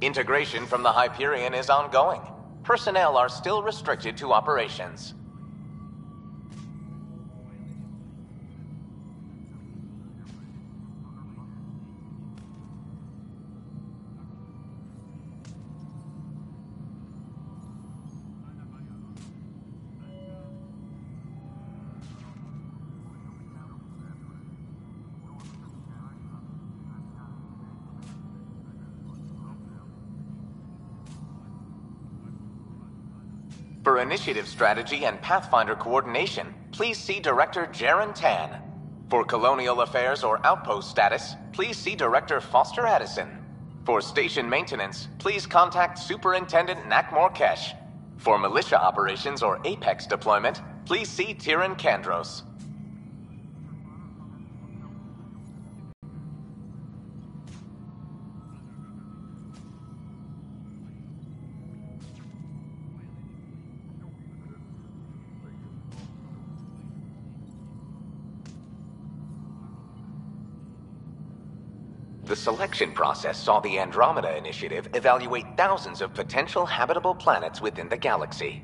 Integration from the Hyperion is ongoing. Personnel are still restricted to operations. For initiative strategy and Pathfinder coordination, please see Director Jaren Tan. For colonial affairs or outpost status, please see Director Foster Addison. For station maintenance, please contact Superintendent Nakmor Kesh. For militia operations or Apex deployment, please see Tyran Kandros. The selection process saw the Andromeda Initiative evaluate thousands of potential habitable planets within the galaxy.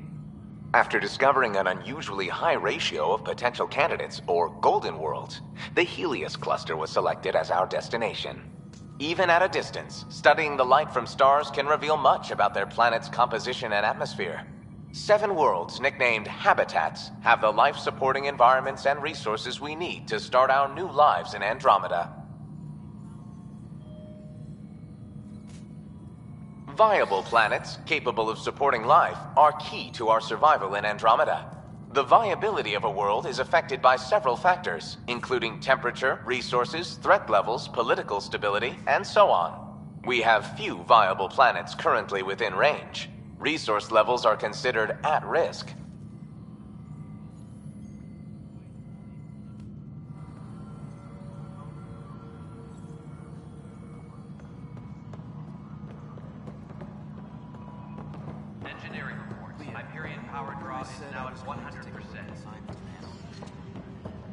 After discovering an unusually high ratio of potential candidates, or golden worlds, the Helios cluster was selected as our destination. Even at a distance, studying the light from stars can reveal much about their planet's composition and atmosphere. 7 worlds, nicknamed habitats, have the life-supporting environments and resources we need to start our new lives in Andromeda. Viable planets, capable of supporting life, are key to our survival in Andromeda. The viability of a world is affected by several factors, including temperature, resources, threat levels, political stability, and so on. We have few viable planets currently within range. Resource levels are considered at risk. Engineering reports. Hyperion power draw is now at 100%.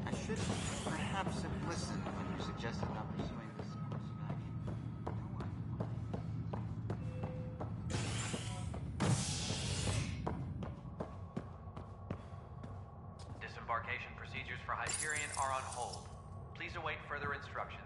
I should perhaps have listened when you suggested not pursuing this course of action. Disembarkation procedures for Hyperion are on hold. Please await further instructions.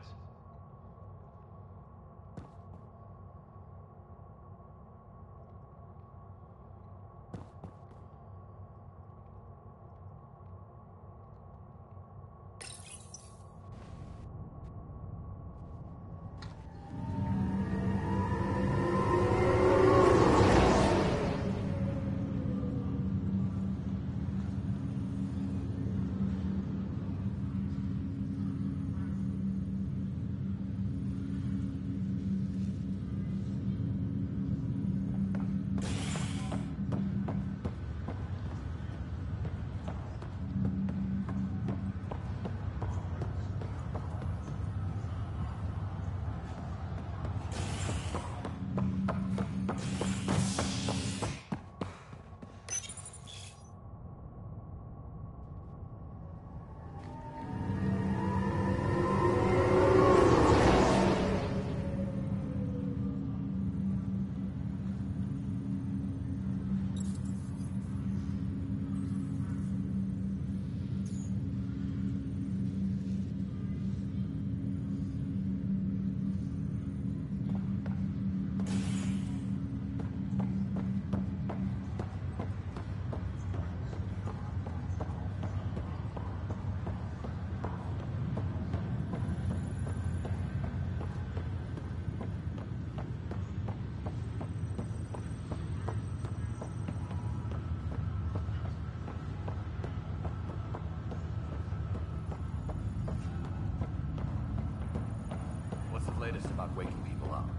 Latest about waking people up.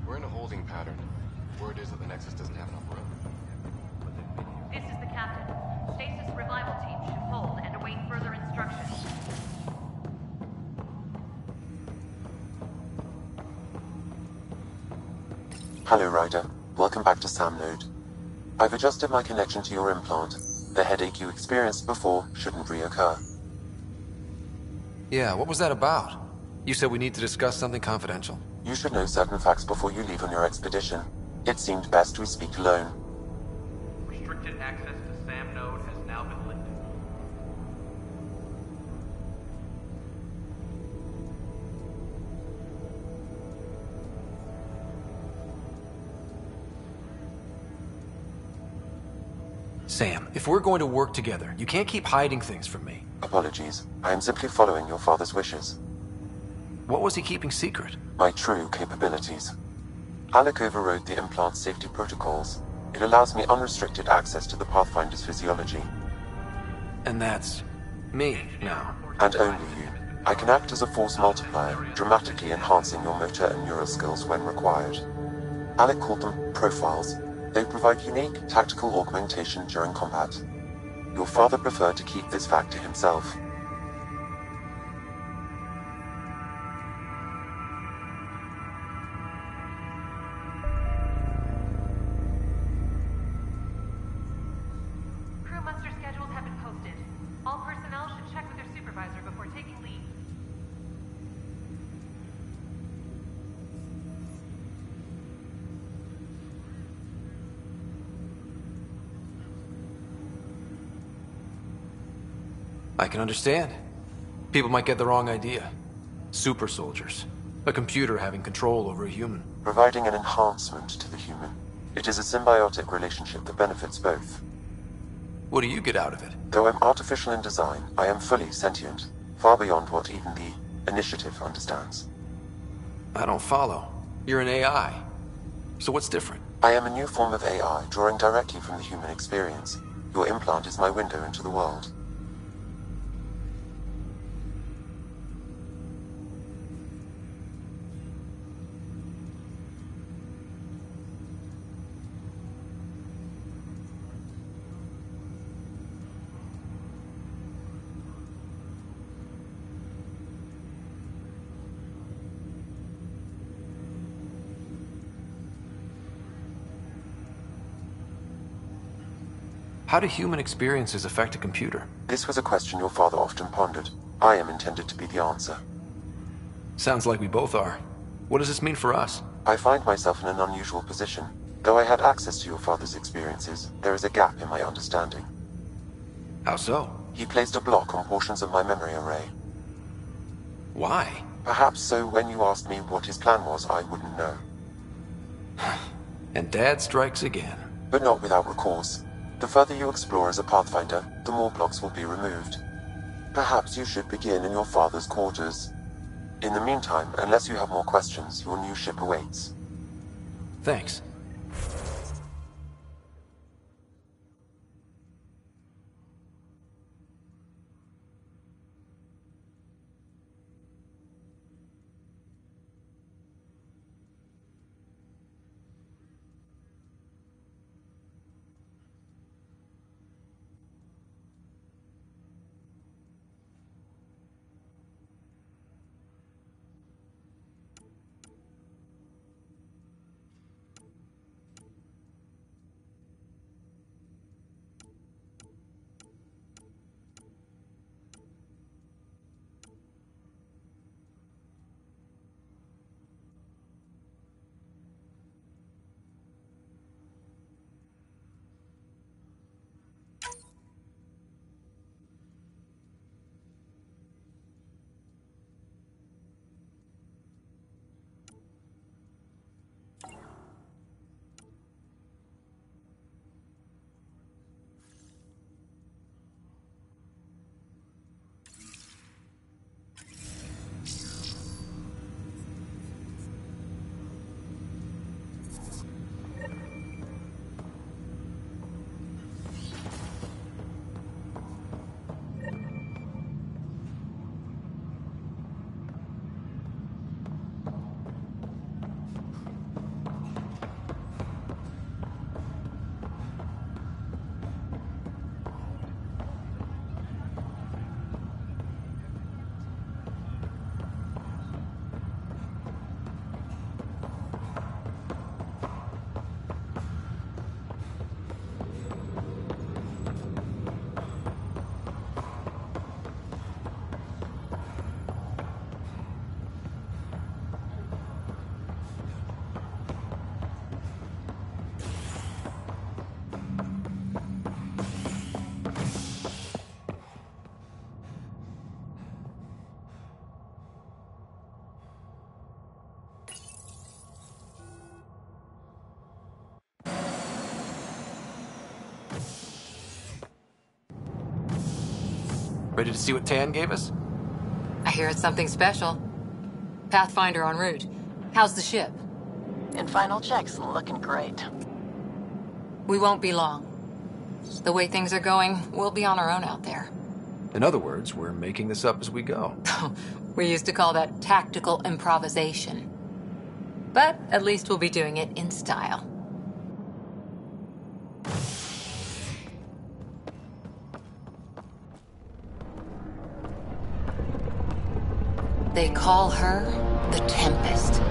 We're in a holding pattern. Word is that the Nexus doesn't have enough room. This is the captain. Stasis revival team should hold and await further instructions. Hello, Ryder. Welcome back to Sam Node. I've adjusted my connection to your implant. The headache you experienced before shouldn't reoccur. Yeah, what was that about? You said we need to discuss something confidential. You should know certain facts before you leave on your expedition. It seemed best we speak alone. Restricted access to SAM node has now been lifted. Sam, if we're going to work together, you can't keep hiding things from me. Apologies. I am simply following your father's wishes. What was he keeping secret? My true capabilities. Alec overrode the implant's safety protocols. It allows me unrestricted access to the Pathfinder's physiology. And that's me now. And only you. I can act as a force multiplier, dramatically enhancing your motor and neural skills when required. Alec called them profiles. They provide unique tactical augmentation during combat. Your father preferred to keep this fact to himself. Crew muster schedules have been posted. All personnel should check with their supervisor before taking leave. I can understand. People might get the wrong idea. Super soldiers. A computer having control over a human. Providing an enhancement to the human. It is a symbiotic relationship that benefits both. What do you get out of it? Though I'm artificial in design, I am fully sentient, far beyond what even the Initiative understands. I don't follow. You're an AI. So what's different? I am a new form of AI, drawing directly from the human experience. Your implant is my window into the world. How do human experiences affect a computer? This was a question your father often pondered. I am intended to be the answer. Sounds like we both are. What does this mean for us? I find myself in an unusual position. Though I had access to your father's experiences, there is a gap in my understanding. How so? He placed a block on portions of my memory array. Why? Perhaps so when you asked me what his plan was, I wouldn't know. And Dad strikes again. But not without recourse. The further you explore as a Pathfinder, the more blocks will be removed. Perhaps you should begin in your father's quarters. In the meantime, unless you have more questions, your new ship awaits. Thanks. Ready to see what Tan gave us? I hear it's something special. Pathfinder en route. How's the ship? In final checks, looking great. We won't be long. The way things are going, we'll be on our own out there. In other words, we're making this up as we go. We used to call that tactical improvisation. But at least we'll be doing it in style. They call her the Tempest.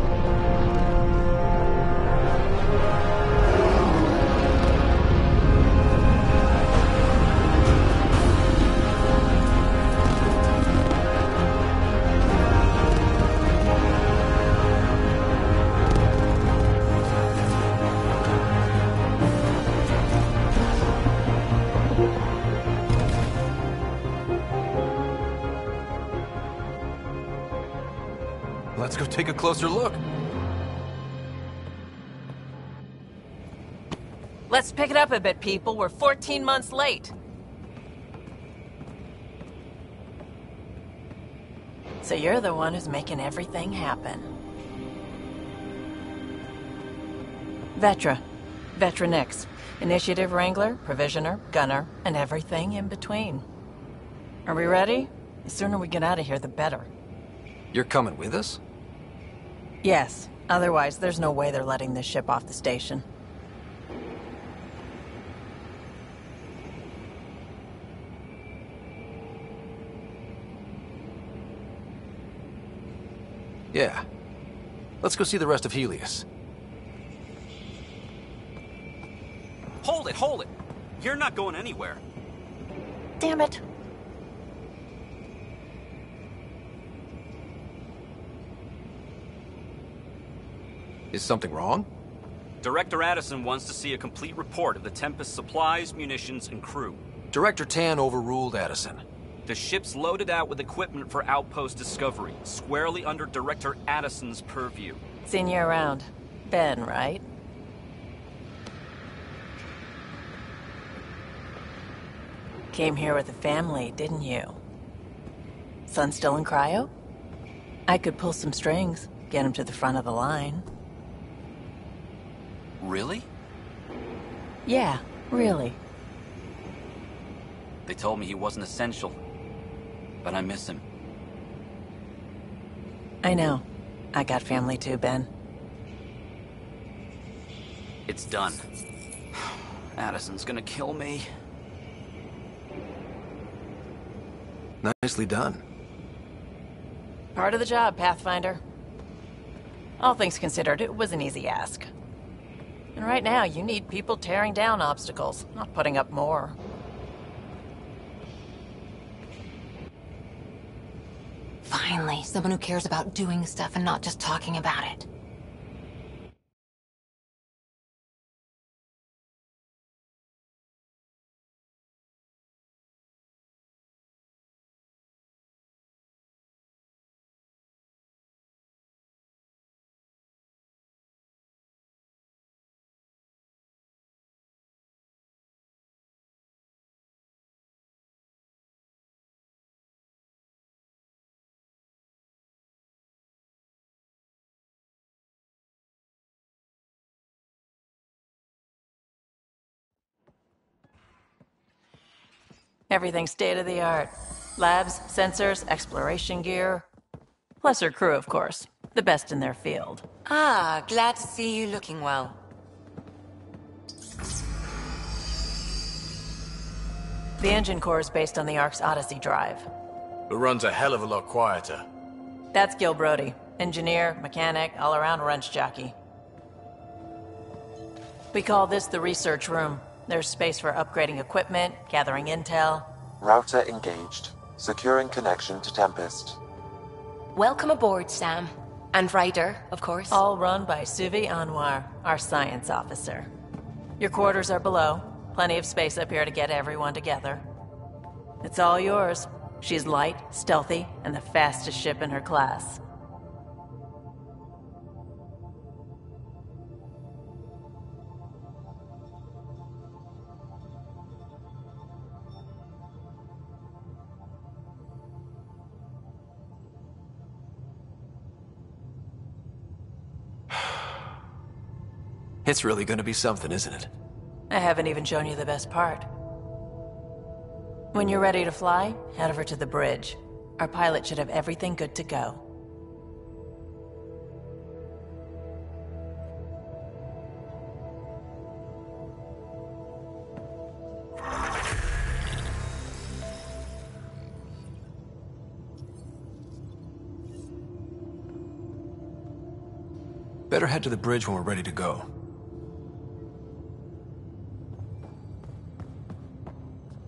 Let's go take a closer look. Let's pick it up a bit, people. We're 14 months late. So you're the one who's making everything happen. Vetra. Vetra Nix. Initiative Wrangler, Provisioner, Gunner, and everything in between. Are we ready? The sooner we get out of here, the better. You're coming with us? Yes. Otherwise, there's no way they're letting this ship off the station. Yeah. Let's go see the rest of Helios. Hold it, hold it! You're not going anywhere. Damn it. Is something wrong? Director Addison wants to see a complete report of the Tempest's supplies, munitions, and crew. Director Tan overruled Addison. The ship's loaded out with equipment for outpost discovery, squarely under Director Addison's purview. Seen you around. Ben, right? Came here with a family, didn't you? Son still in cryo? I could pull some strings, get him to the front of the line. Really? Yeah, really. They told me he wasn't essential, but I miss him. I know. I got family too, Ben. It's done. Addison's gonna kill me. Nicely done. Part of the job, Pathfinder. All things considered, it was an easy ask. And right now, you need people tearing down obstacles, not putting up more. Finally, someone who cares about doing stuff and not just talking about it. Everything state-of-the-art. Labs, sensors, exploration gear. Plus her crew, of course. The best in their field. Ah, glad to see you looking well. The engine core is based on the Ark's Odyssey drive. It runs a hell of a lot quieter. That's Gil Brody. Engineer, mechanic, all-around wrench jockey. We call this the research room. There's space for upgrading equipment, gathering intel. Router engaged. Securing connection to Tempest. Welcome aboard, Sam. And Ryder, of course. All run by Suvi Anwar, our science officer. Your quarters are below. Plenty of space up here to get everyone together. It's all yours. She's light, stealthy, and the fastest ship in her class. It's really gonna be something, isn't it? I haven't even shown you the best part. When you're ready to fly, head over to the bridge. Our pilot should have everything good to go. Better head to the bridge when we're ready to go.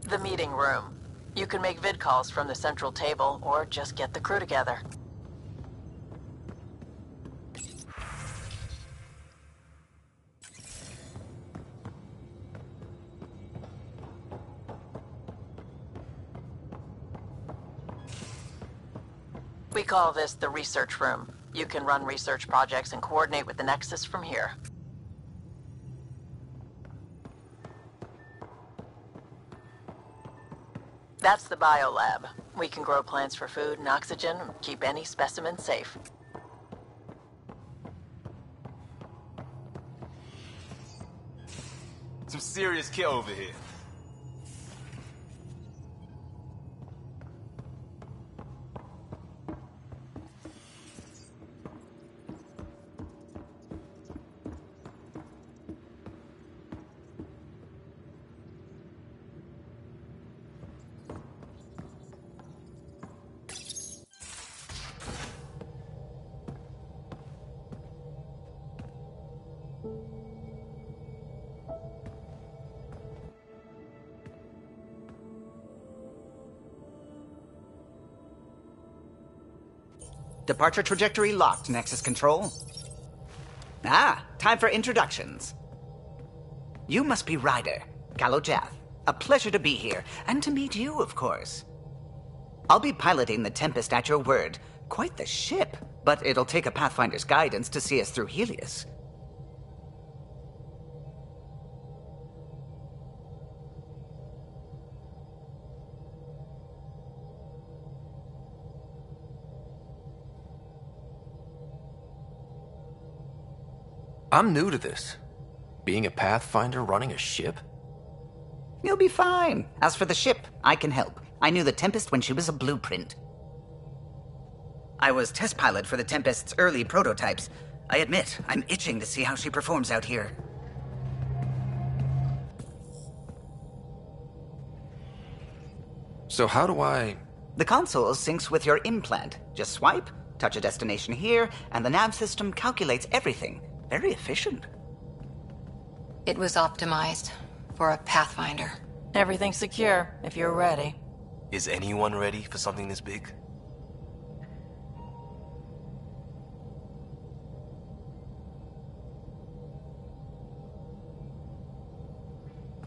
The meeting room. You can make vid calls from the central table, or just get the crew together. We call this the research room. You can run research projects and coordinate with the Nexus from here. That's the biolab. We can grow plants for food and oxygen, and keep any specimen safe. Some serious kit over here. Departure trajectory locked, Nexus Control. Ah, time for introductions. You must be Ryder, Kalojath. A pleasure to be here, and to meet you, of course. I'll be piloting the Tempest at your word. Quite the ship, but it'll take a Pathfinder's guidance to see us through Helios. I'm new to this. Being a Pathfinder running a ship? You'll be fine. As for the ship, I can help. I knew the Tempest when she was a blueprint. I was test pilot for the Tempest's early prototypes. I admit, I'm itching to see how she performs out here. So how do I... The console syncs with your implant. Just swipe, touch a destination here, and the nav system calculates everything. Very efficient. It was optimized for a Pathfinder. Everything's secure, if you're ready. Is anyone ready for something this big?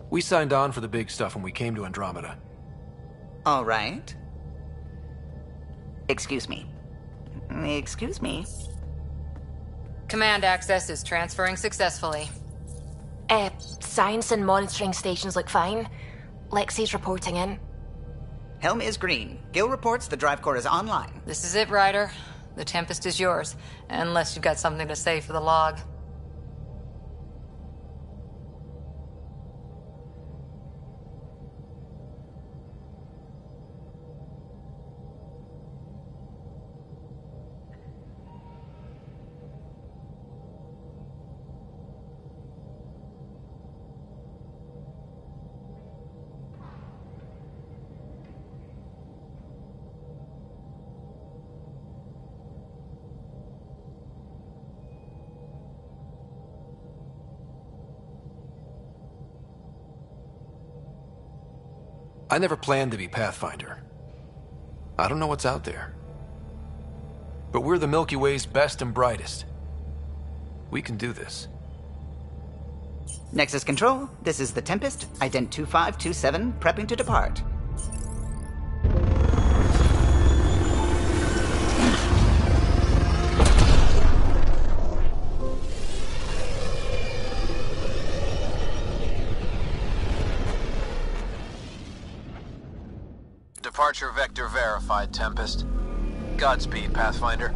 We signed on for the big stuff when we came to Andromeda. All right. Excuse me. Excuse me. Command access is transferring successfully. Science and monitoring stations look fine. Lexi's reporting in. Helm is green. Gil reports the drive core is online. This is it, Ryder. The Tempest is yours, unless you've got something to say for the log. I never planned to be Pathfinder. I don't know what's out there. But we're the Milky Way's best and brightest. We can do this. Nexus Control, this is the Tempest, ident 2527, prepping to depart. Departure vector verified, Tempest. Godspeed, Pathfinder.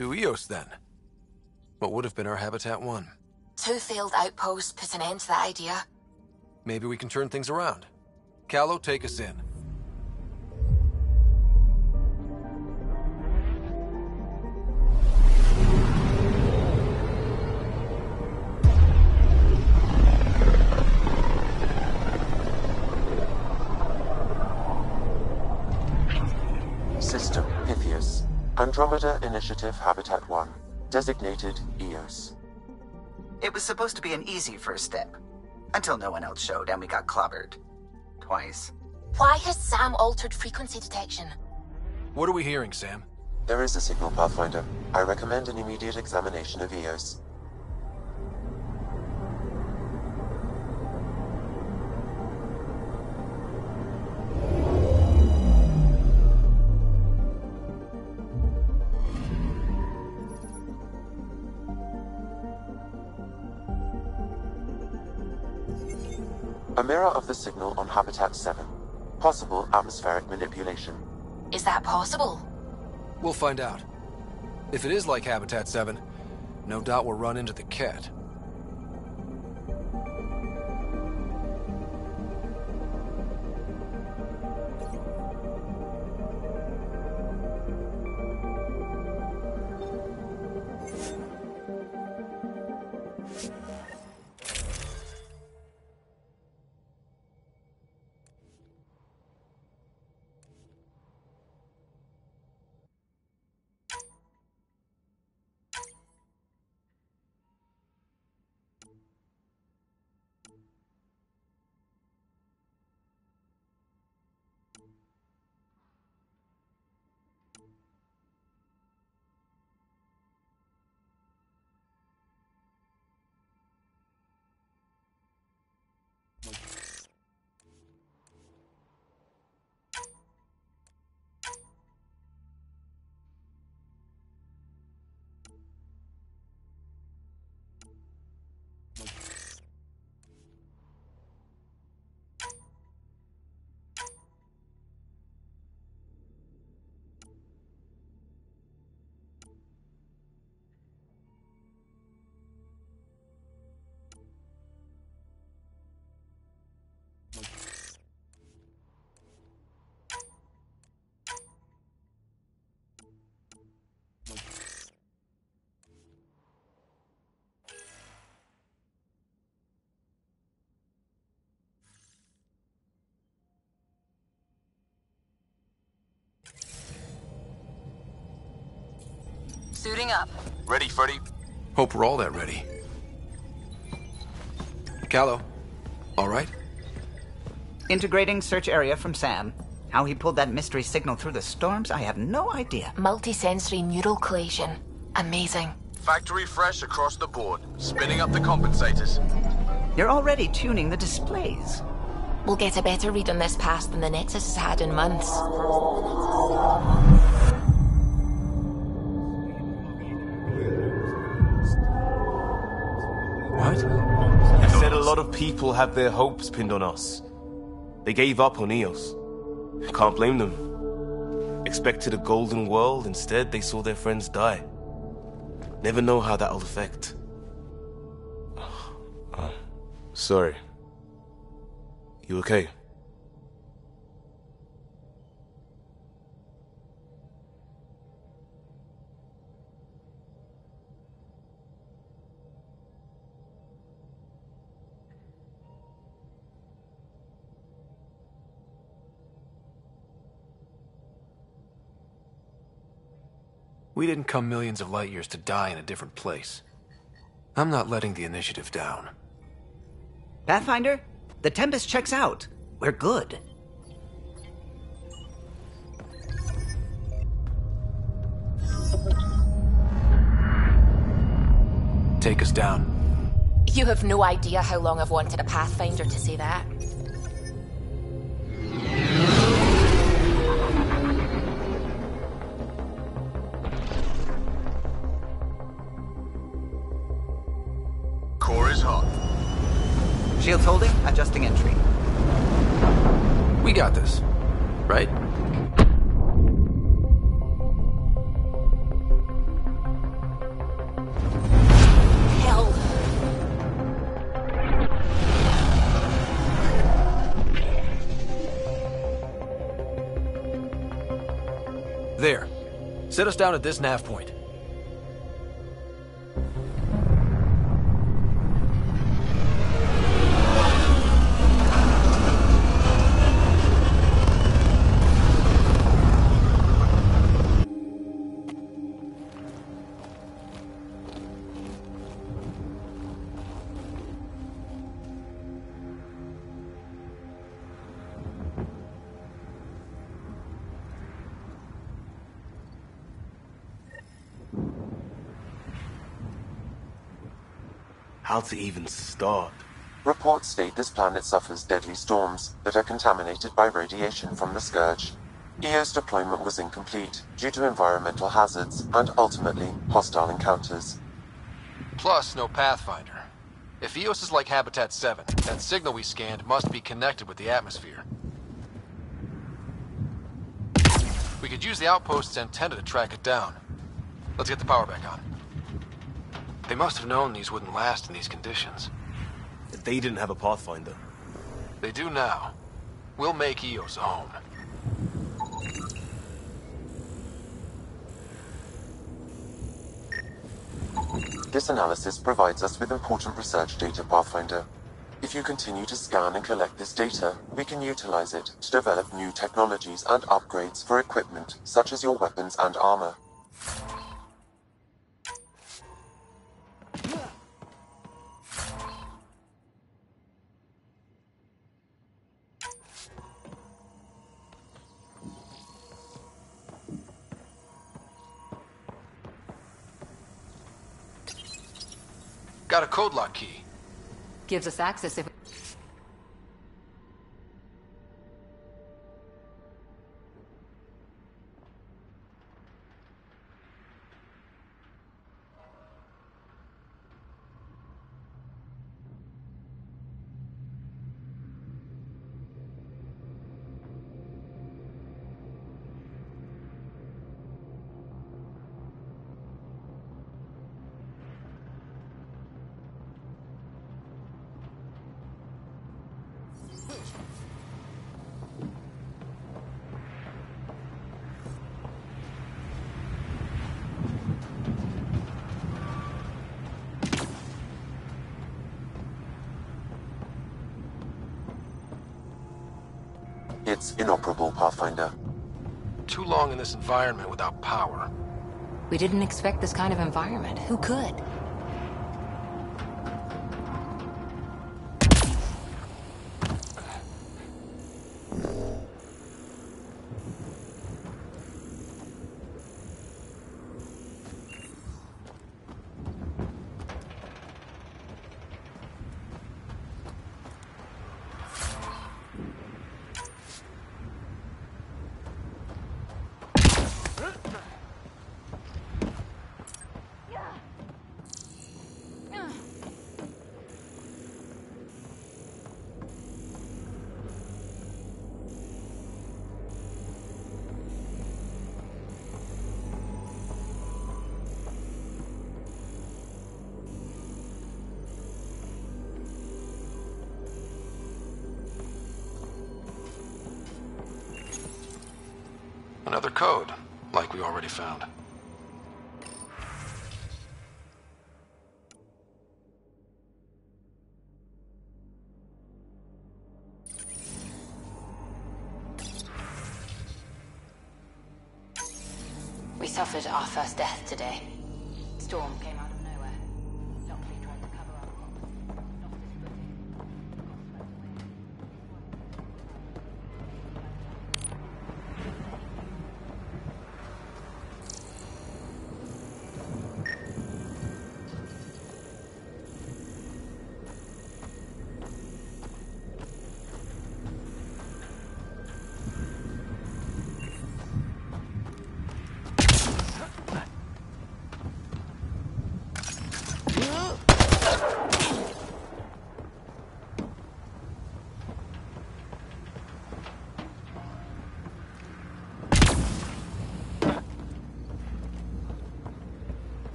To Eos, then. What would have been our Habitat 1. 2 failed outposts put an end to that idea. Maybe we can turn things around. Callow, take us in. System Pythias. Andromeda Initiative Habitat 1. Designated Eos. It was supposed to be an easy first step. Until no one else showed and we got clobbered. Twice. Why has Sam altered frequency detection? What are we hearing, Sam? There is a signal, Pathfinder. I recommend an immediate examination of Eos. A mirror of the signal on Habitat 7. Possible atmospheric manipulation. Is that possible? We'll find out. If it is like Habitat 7, no doubt we'll run into the Ket. Suiting up. Ready, Freddy? Hope we're all that ready. Callow, all right? Integrating search area from Sam. How he pulled that mystery signal through the storms, I have no idea. Multisensory neural collation. Amazing. Factory fresh across the board. Spinning up the compensators. You're already tuning the displays. We'll get a better read on this pass than the Nexus has had in months. What? You said a lot of people have their hopes pinned on us. They gave up on Eos. Can't blame them. Expected a golden world, instead they saw their friends die. Never know how that'll affect. Sorry. You okay? We didn't come millions of light years to die in a different place. I'm not letting the initiative down. Pathfinder, the Tempest checks out. We're good. Take us down. You have no idea how long I've wanted a Pathfinder to say that. Core is hot. Shields holding, adjusting entry. We got this, right? There. Set us down at this nav point. How to even start? Reports state this planet suffers deadly storms that are contaminated by radiation from the Scourge. EO's deployment was incomplete due to environmental hazards and, ultimately, hostile encounters. Plus, no Pathfinder. If EOS is like Habitat 7, that signal we scanned must be connected with the atmosphere. We could use the outpost's antenna to track it down. Let's get the power back on. They must have known these wouldn't last in these conditions. They didn't have a Pathfinder. They do now. We'll make EOS a home. This analysis provides us with important research data, Pathfinder. If you continue to scan and collect this data, we can utilize it to develop new technologies and upgrades for equipment, such as your weapons and armor. Got a code lock key. Gives us access if... It's inoperable, Pathfinder. Too long in this environment without power. We didn't expect this kind of environment. Who could? Another code, like we already found. We suffered our first death today. Storm came out of nowhere. Luckily tried to cover up.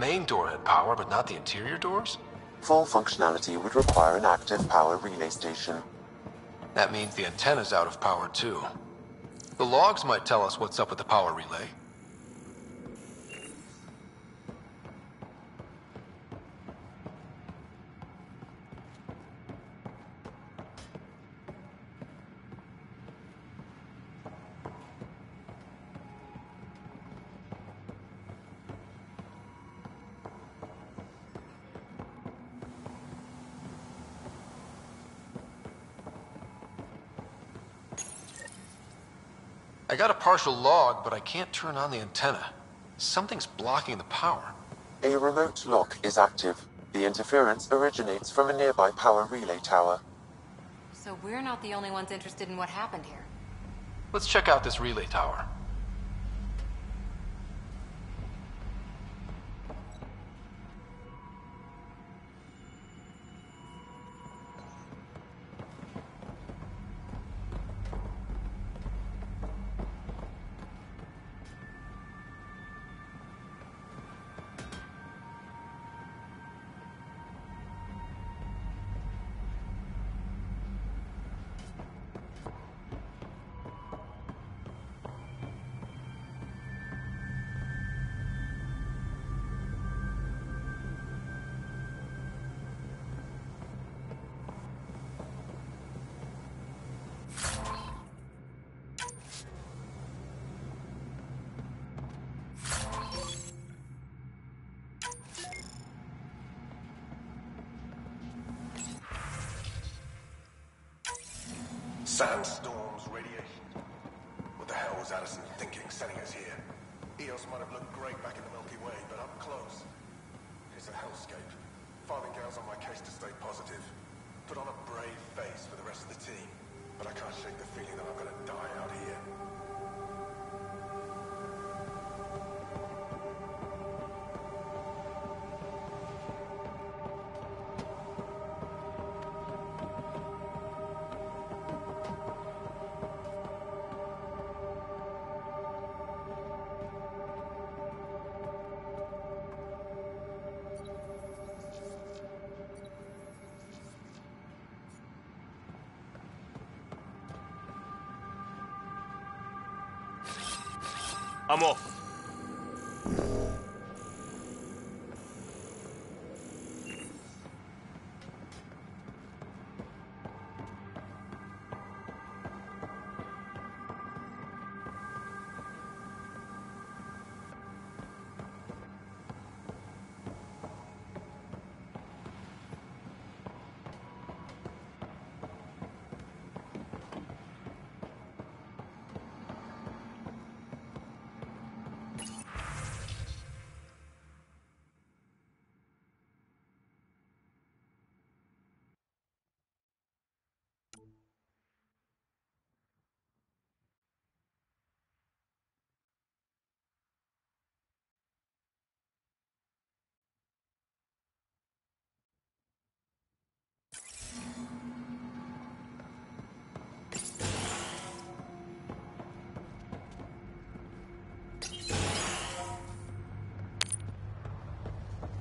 main door had power, but not the interior doors? Full functionality would require an active power relay station. That means the antenna's out of power too. The logs might tell us what's up with the power relay. I got a partial log, but I can't turn on the antenna. Something's blocking the power. A remote lock is active. The interference originates from a nearby power relay tower. So we're not the only ones interested in what happened here. Let's check out this relay tower. Sandstorms, radiation. What the hell was Addison thinking sending us here? Eos might have looked great back in the Milky Way, but up close, it's a hellscape. Father Gal's on my case to stay positive. Put on a brave face for the rest of the team, but I can't shake the feeling that I'm gonna die out here. I'm off.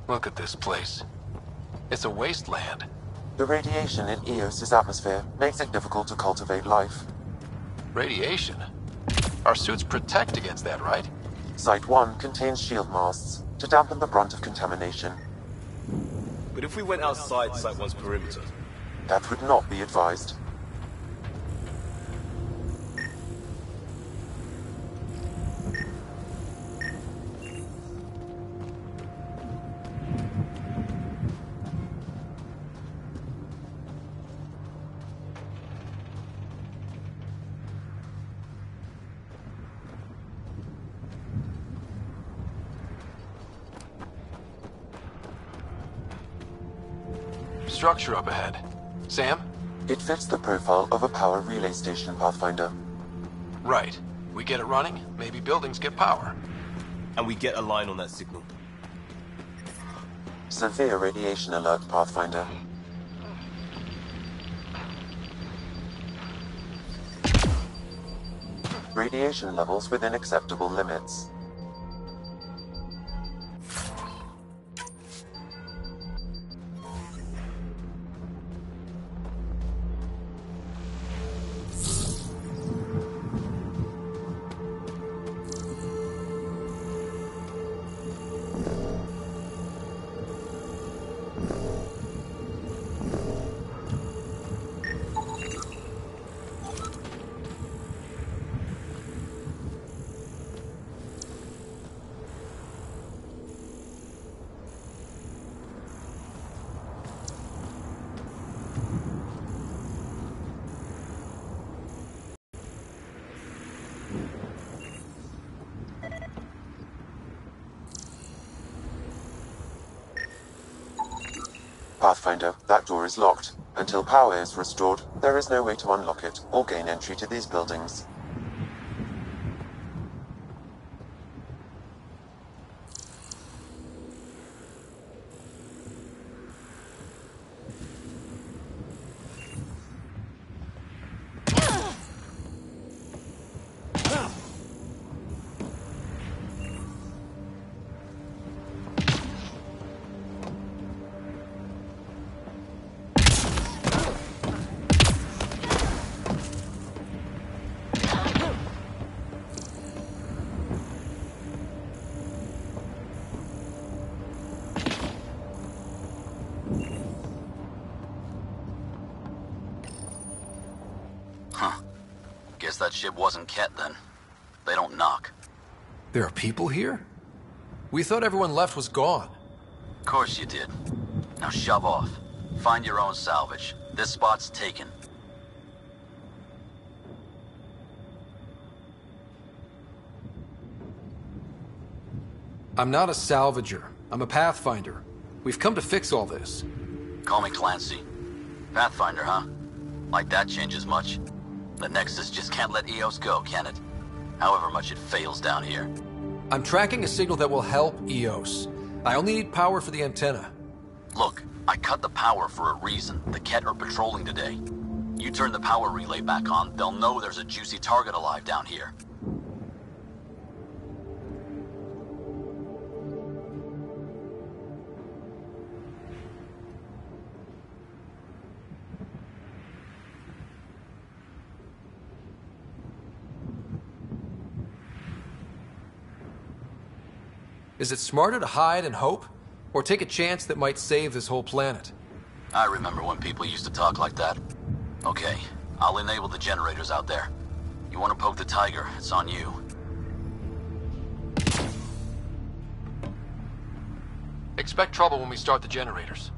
Look at this place. It's a wasteland. The radiation in Eos's atmosphere makes it difficult to cultivate life. Radiation? Our suits protect against that, right? Site 1 contains shield masts to dampen the brunt of contamination. But if we went outside Site 1's perimeter? That would not be advised. Structure up ahead. Sam? It fits the profile of a power relay station, Pathfinder. Right. We get it running, maybe buildings get power. And we get a line on that signal. Severe radiation alert, Pathfinder. Radiation levels within acceptable limits. Pathfinder, that door is locked. Until power is restored, there is no way to unlock it or gain entry to these buildings. Guess that ship wasn't Ket then. They don't knock. There are people here? We thought everyone left was gone. Of course you did. Now shove off. Find your own salvage. This spot's taken. I'm not a salvager. I'm a Pathfinder. We've come to fix all this. Call me Clancy. Pathfinder, huh? Like that changes much? The Nexus just can't let EOS go, can it? However much it fails down here. I'm tracking a signal that will help EOS. I only need power for the antenna. Look, I cut the power for a reason. The Ket are patrolling today. You turn the power relay back on, they'll know there's a juicy target alive down here. Is it smarter to hide and hope? Or take a chance that might save this whole planet? I remember when people used to talk like that. Okay, I'll enable the generators out there. You want to poke the tiger, it's on you. Expect trouble when we start the generators.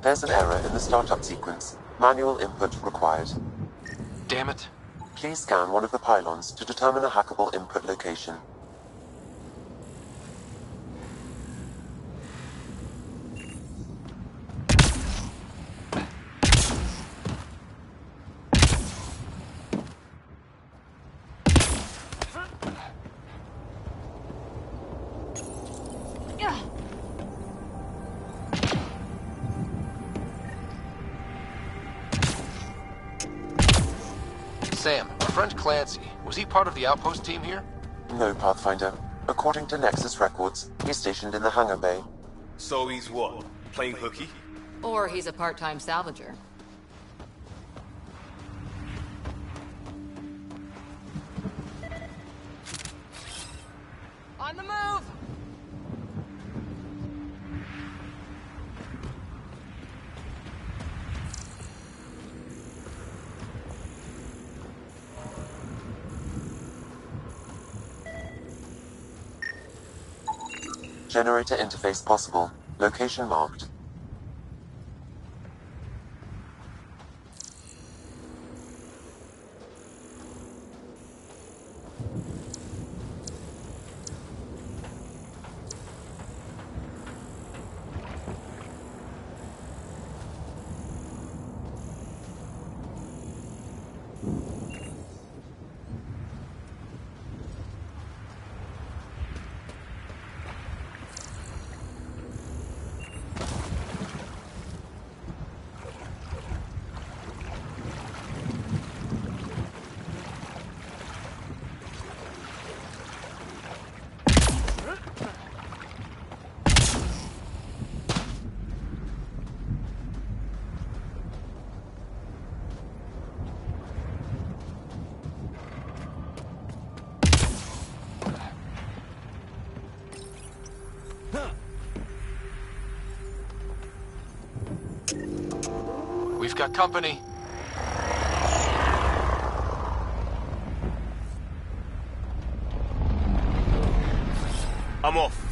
There's an error in the startup sequence. Manual input required. Damn it. Please scan one of the pylons to determine a hackable input location. Sam, our friend Clancy, was he part of the outpost team here? No, Pathfinder. According to Nexus records, he's stationed in the hangar bay. So he's what? Playing hooky? Or he's a part-time salvager. On the move! Generator interface possible. Location marked. We've got company. I'm off.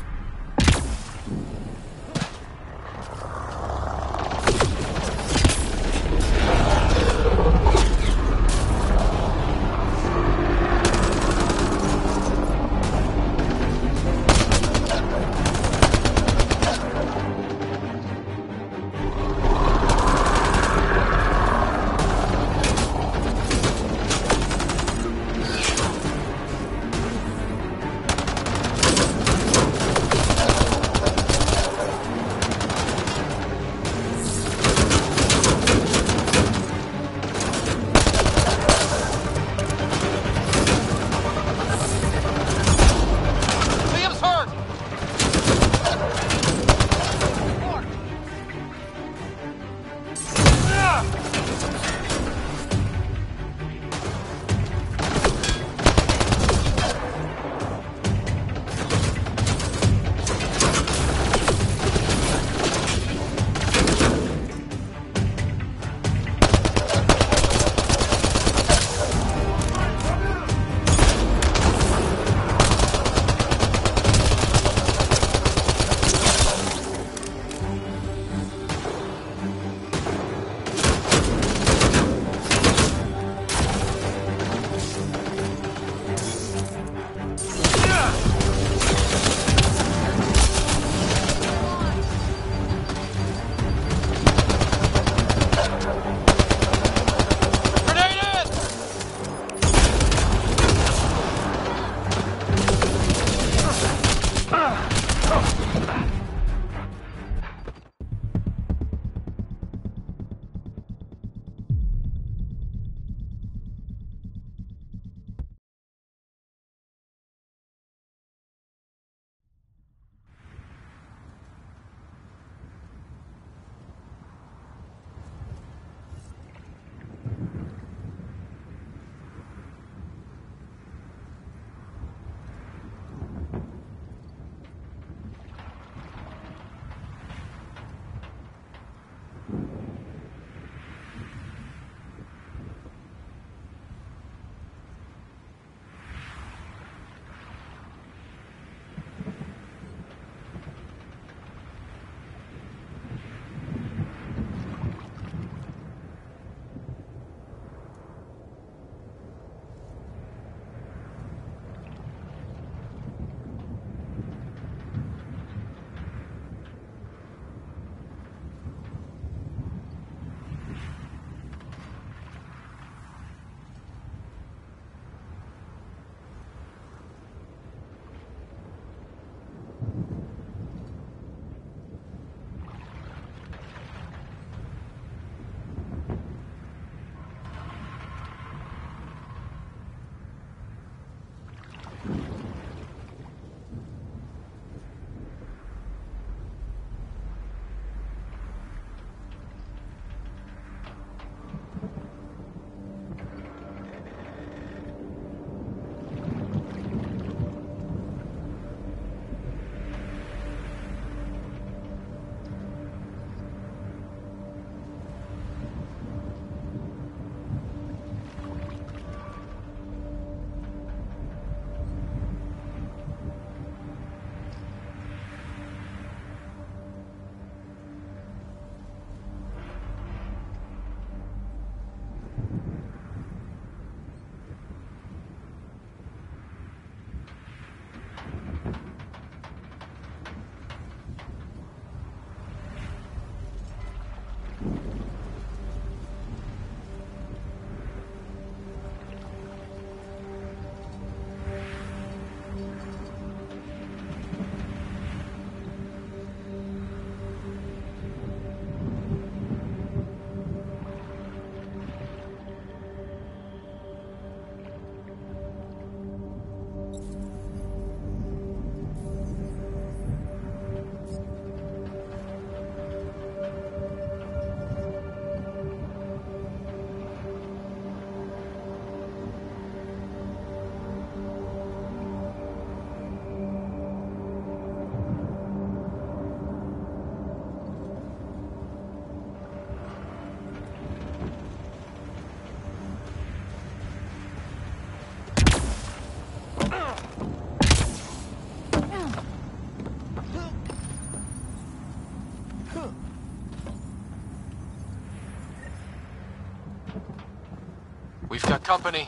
company.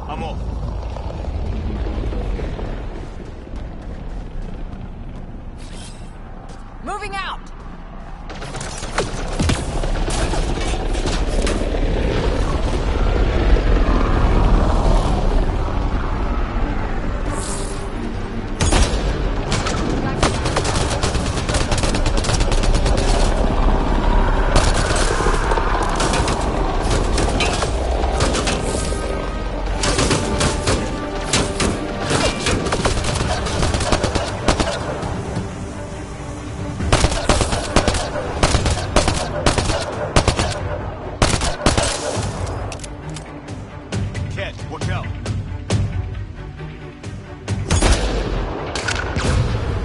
I'm off. Moving out! Watch out.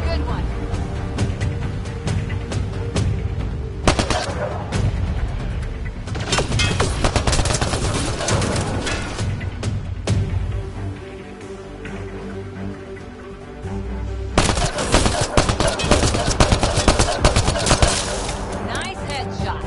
Good one. Nice headshot.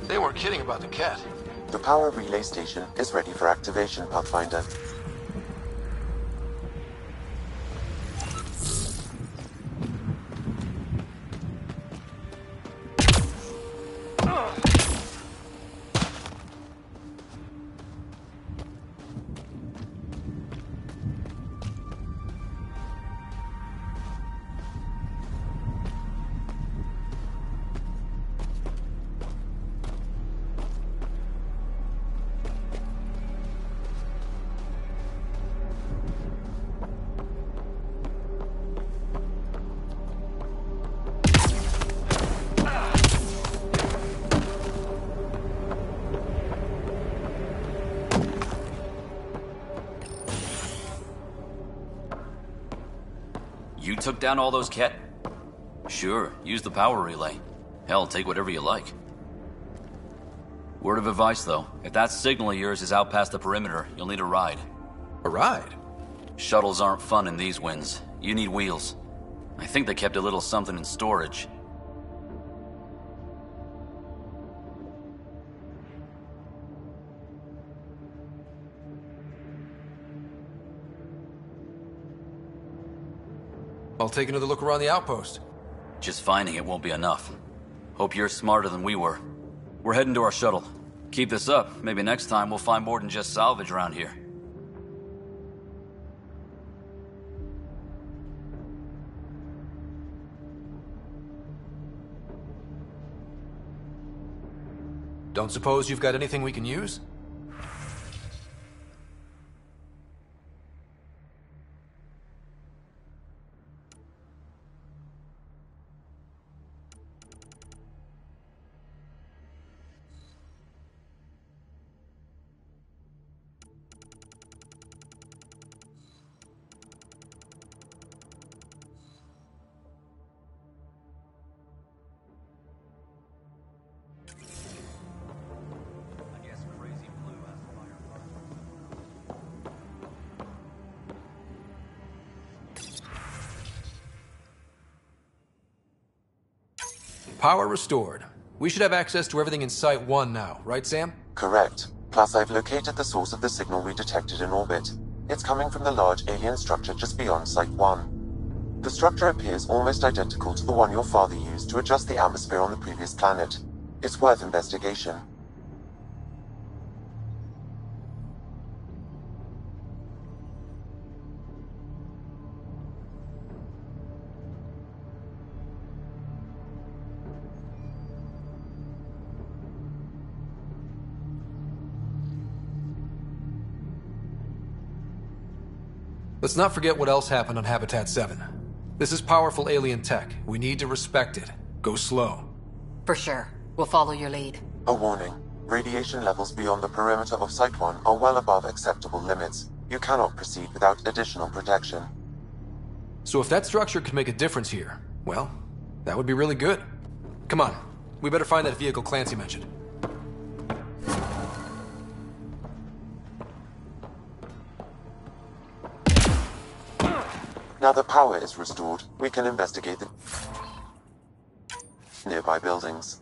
They weren't kidding about the cat. The power relay station is ready for activation, Pathfinder. You took down all those cat... Sure, use the power relay. Hell, take whatever you like. Word of advice, though. If that signal of yours is out past the perimeter, you'll need a ride. A ride? Shuttles aren't fun in these winds. You need wheels. I think they kept a little something in storage. I'll take another look around the outpost. Just finding it won't be enough. Hope you're smarter than we were. We're heading to our shuttle. Keep this up. Maybe next time we'll find more than just salvage around here. Don't suppose you've got anything we can use? I guess crazy Power restored. We should have access to everything in Site 1 now, right, Sam? Correct. Plus, I've located the source of the signal we detected in orbit. It's coming from the large alien structure just beyond Site 1. The structure appears almost identical to the one your father used to adjust the atmosphere on the previous planet. It's worth investigation. Let's not forget what else happened on Habitat 7. This is powerful alien tech. We need to respect it. Go slow. For sure. We'll follow your lead. A warning. Radiation levels beyond the perimeter of Site 1 are well above acceptable limits. You cannot proceed without additional protection. So if that structure could make a difference here, well, that would be really good. Come on. We better find that vehicle Clancy mentioned. Now the power is restored, we can investigate the nearby buildings.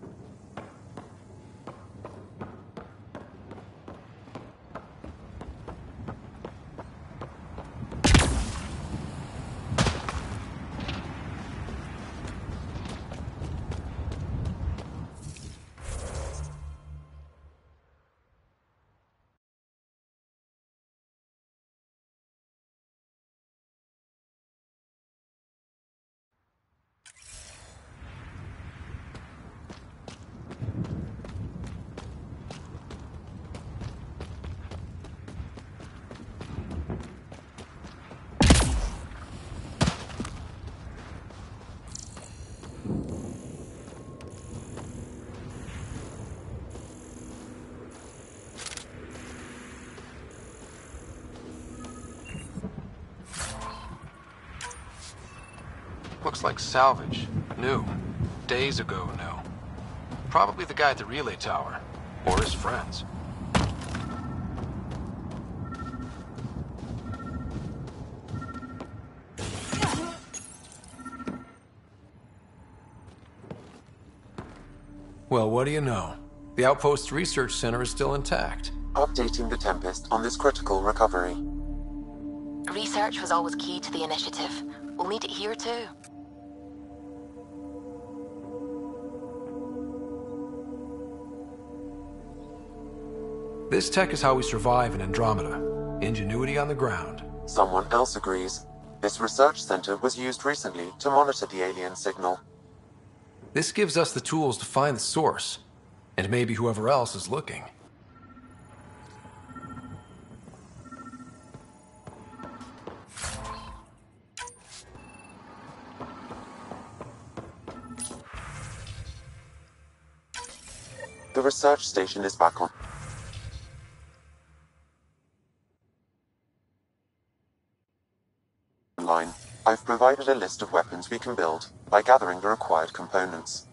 Looks like salvage. New. Days ago, new. Probably the guy at the relay tower. Or his friends. Well, what do you know? The Outpost's research center is still intact. Updating the Tempest on this critical recovery. Research was always key to the initiative. We'll need it here too. This tech is how we survive in Andromeda. Ingenuity on the ground. Someone else agrees. This research center was used recently to monitor the alien signal. This gives us the tools to find the source, and maybe whoever else is looking. The research station is back on. Online. I've provided a list of weapons we can build by gathering the required components.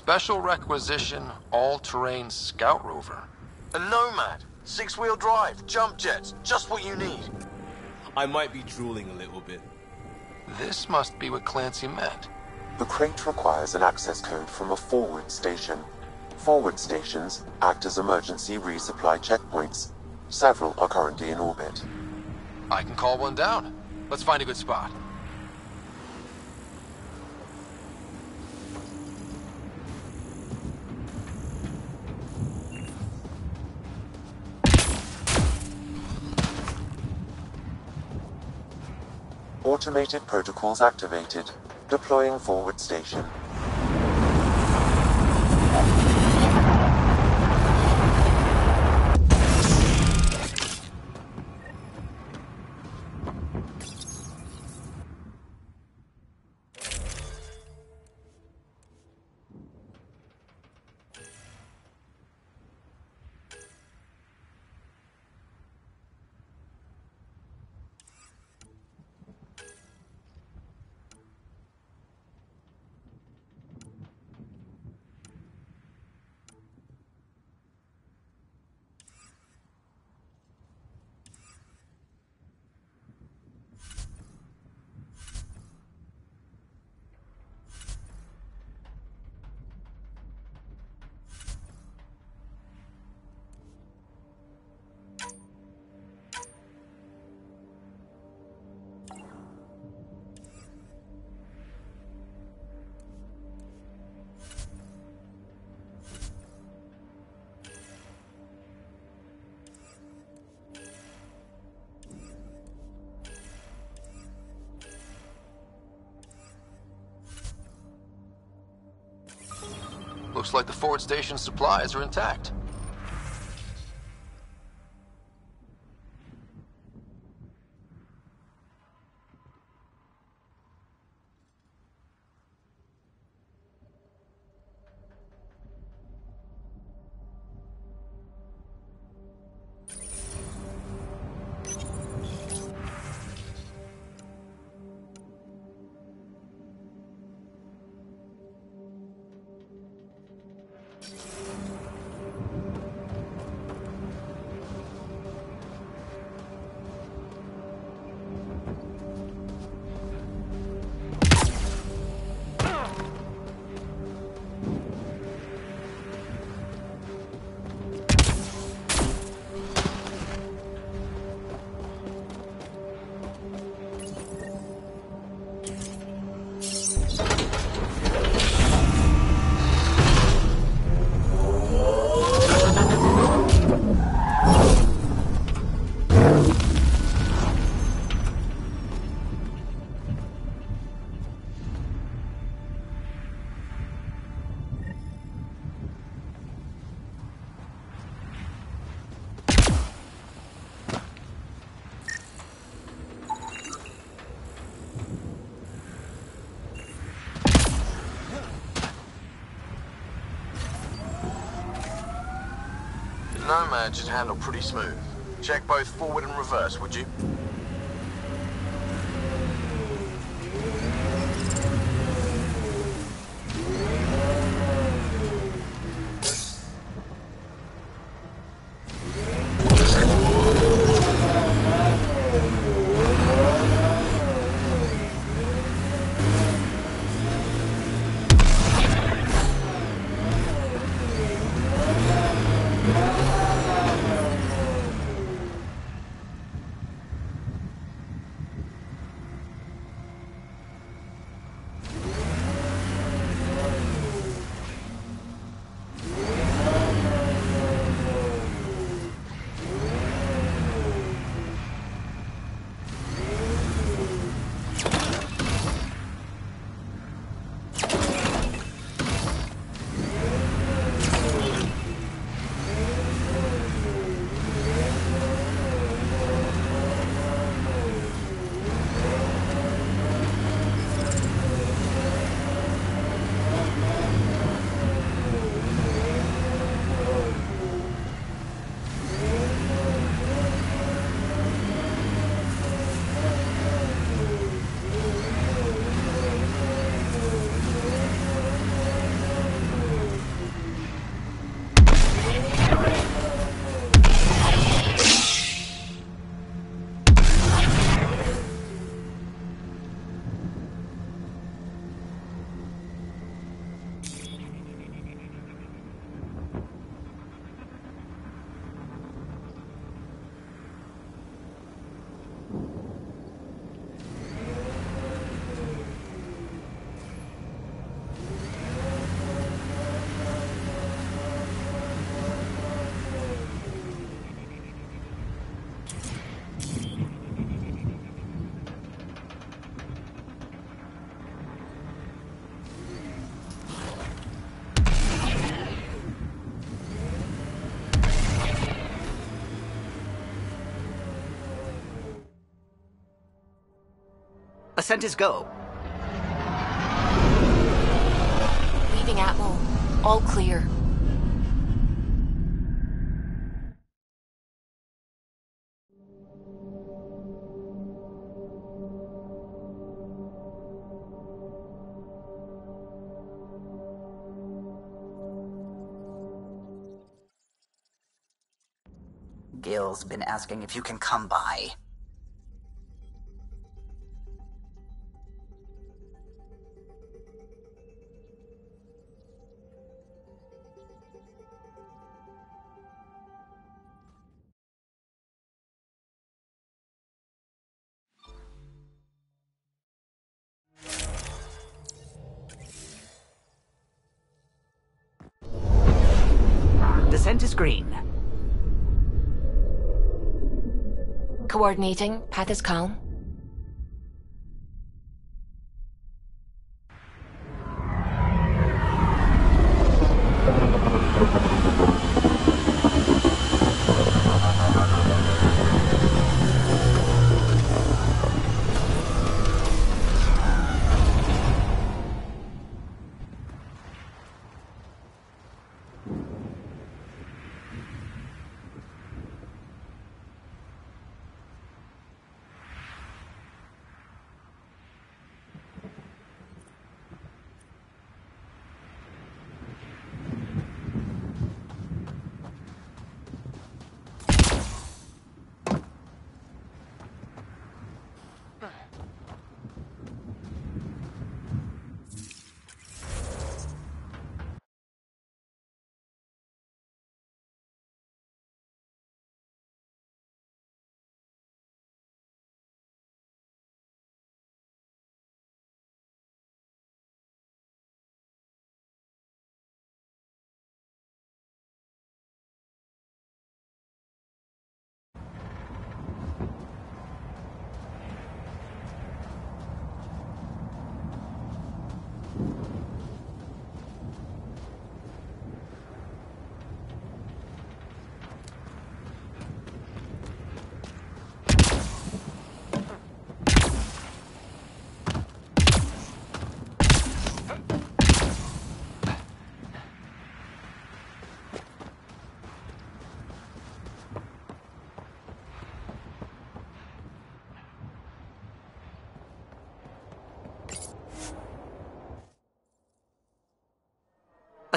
Special requisition, all-terrain scout rover. A Nomad. 6-wheel drive, jump jets, just what you need. I might be drooling a little bit. This must be what Clancy meant. The crate requires an access code from a forward station. Forward stations act as emergency resupply checkpoints. Several are currently in orbit. I can call one down. Let's find a good spot. Automated protocols activated. Deploying forward station. Looks like the forward station supplies are intact. Nomad should handle pretty smooth. Check both forward and reverse, would you? Ascent is go. Leaving Atmo. All clear. Gil's been asking if you can come by. Descent is green. Coordinating. Path is calm.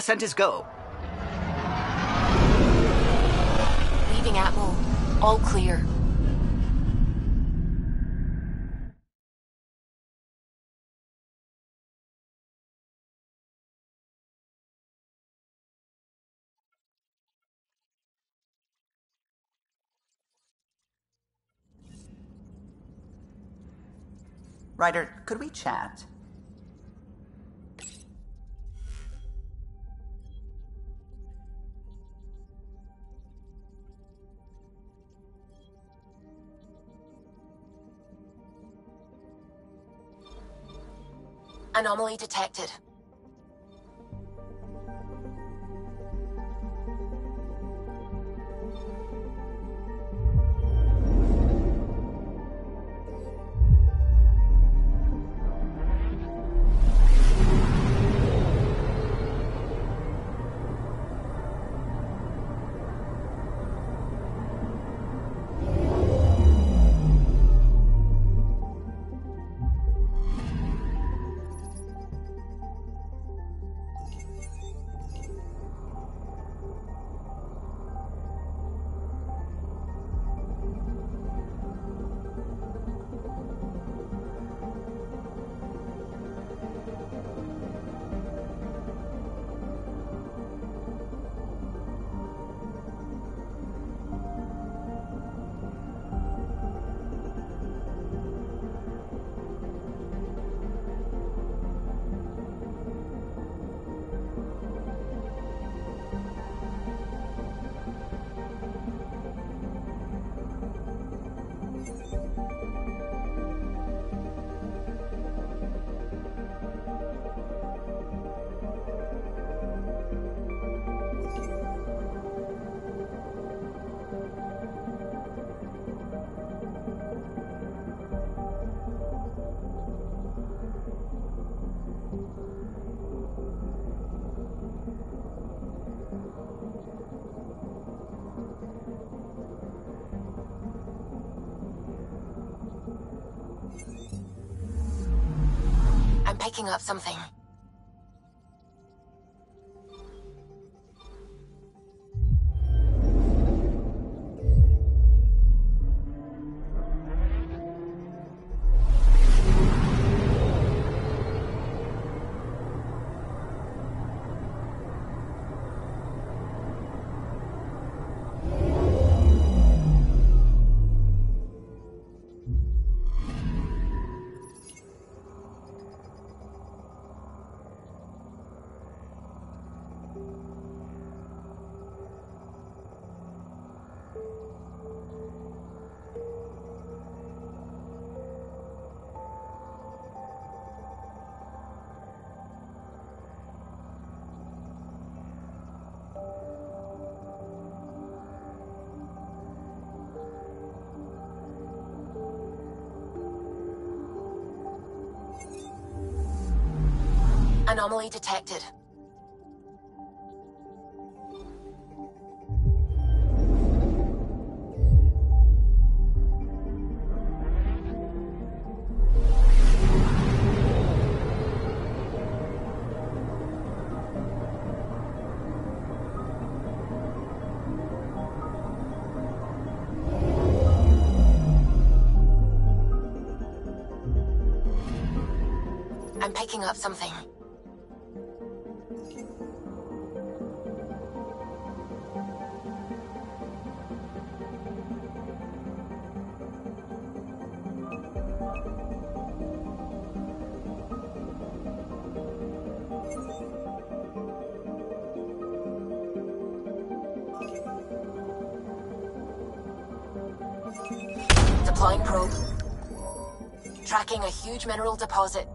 Ascent is go. Leaving Atmo. All clear. Ryder, could we chat? Anomaly detected. I'm picking up something. Anomaly detected. I'm picking up something. Deploying probe. Tracking a huge mineral deposit.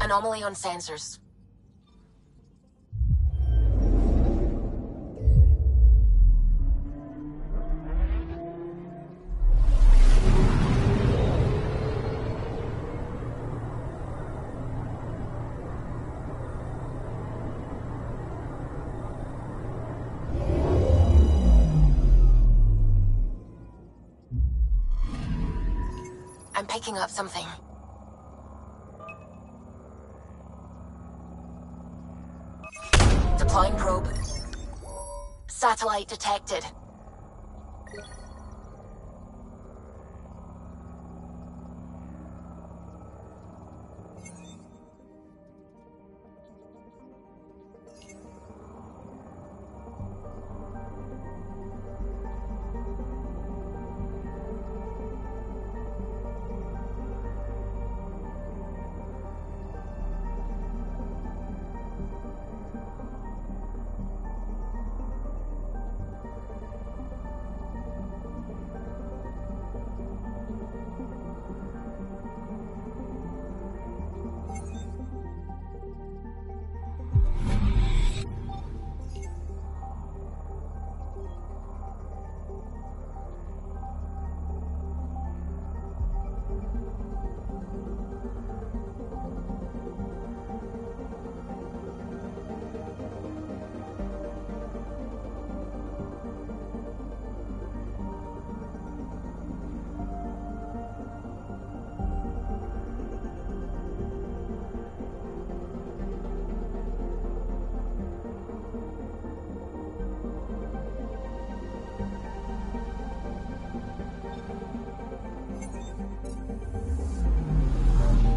Anomaly on sensors. I'm picking up something. Deploying probe. Satellite detected.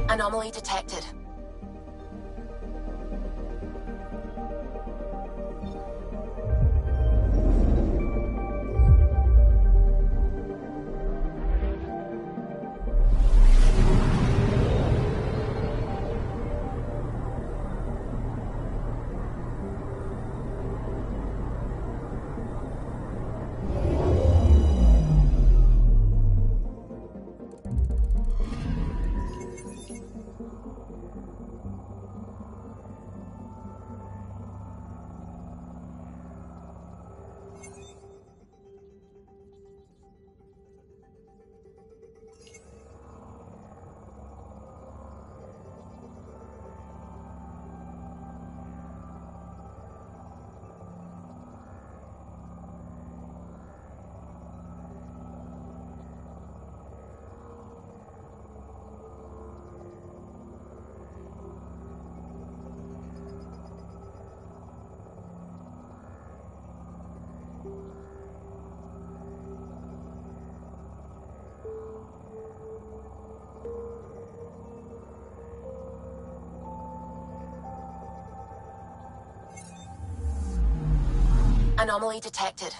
Anomaly detected. Anomaly detected.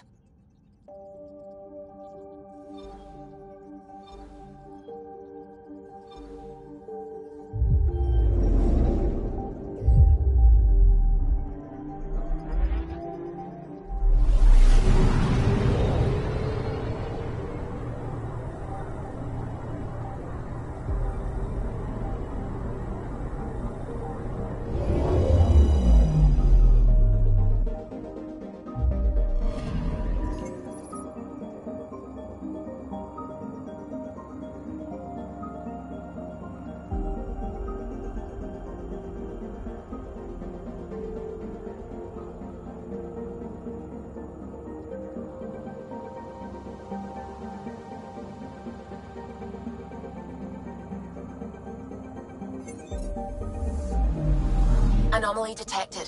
Anomaly detected.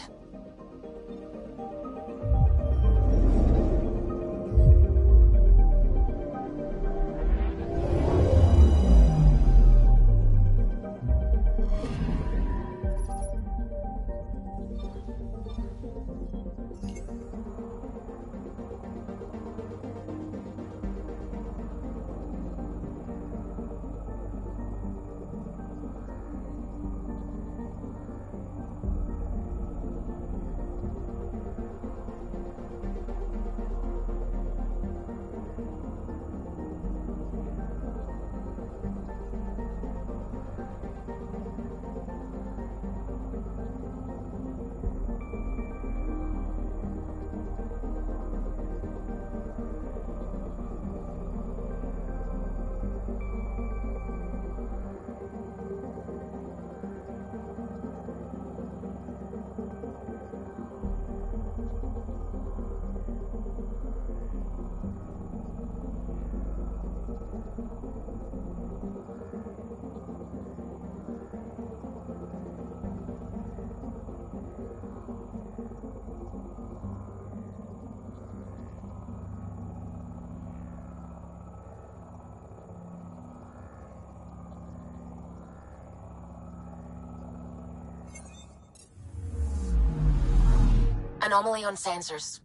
Anomaly on sensors.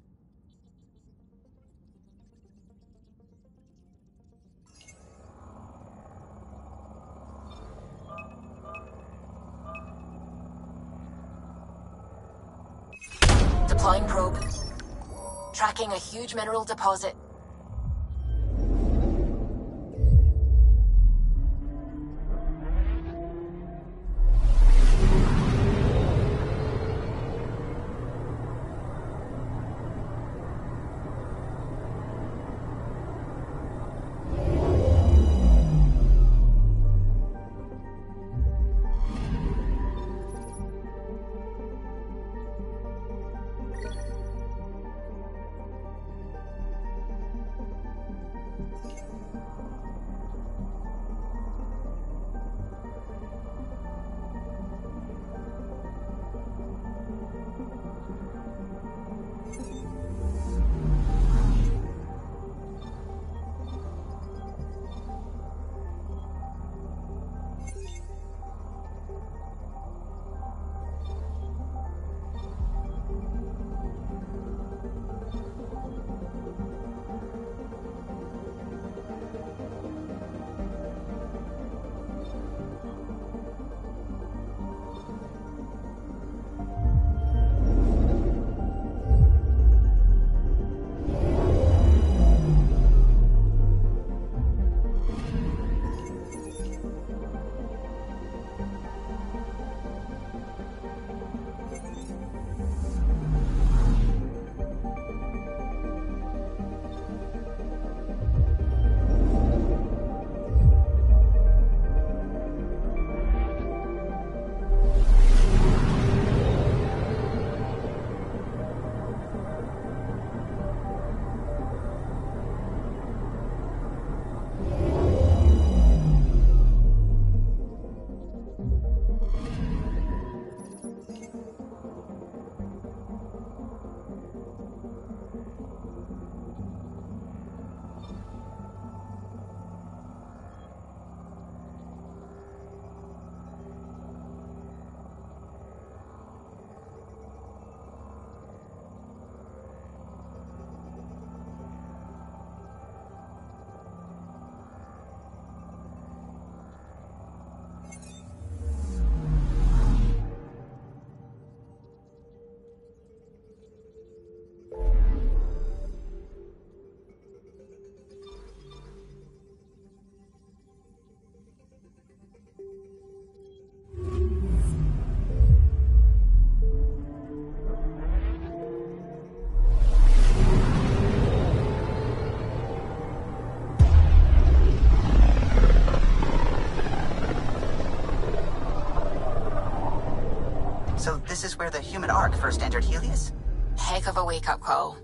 Deploying probe. Tracking a huge mineral deposit. So this is where the human Ark first entered Helios? Heck of a wake-up call.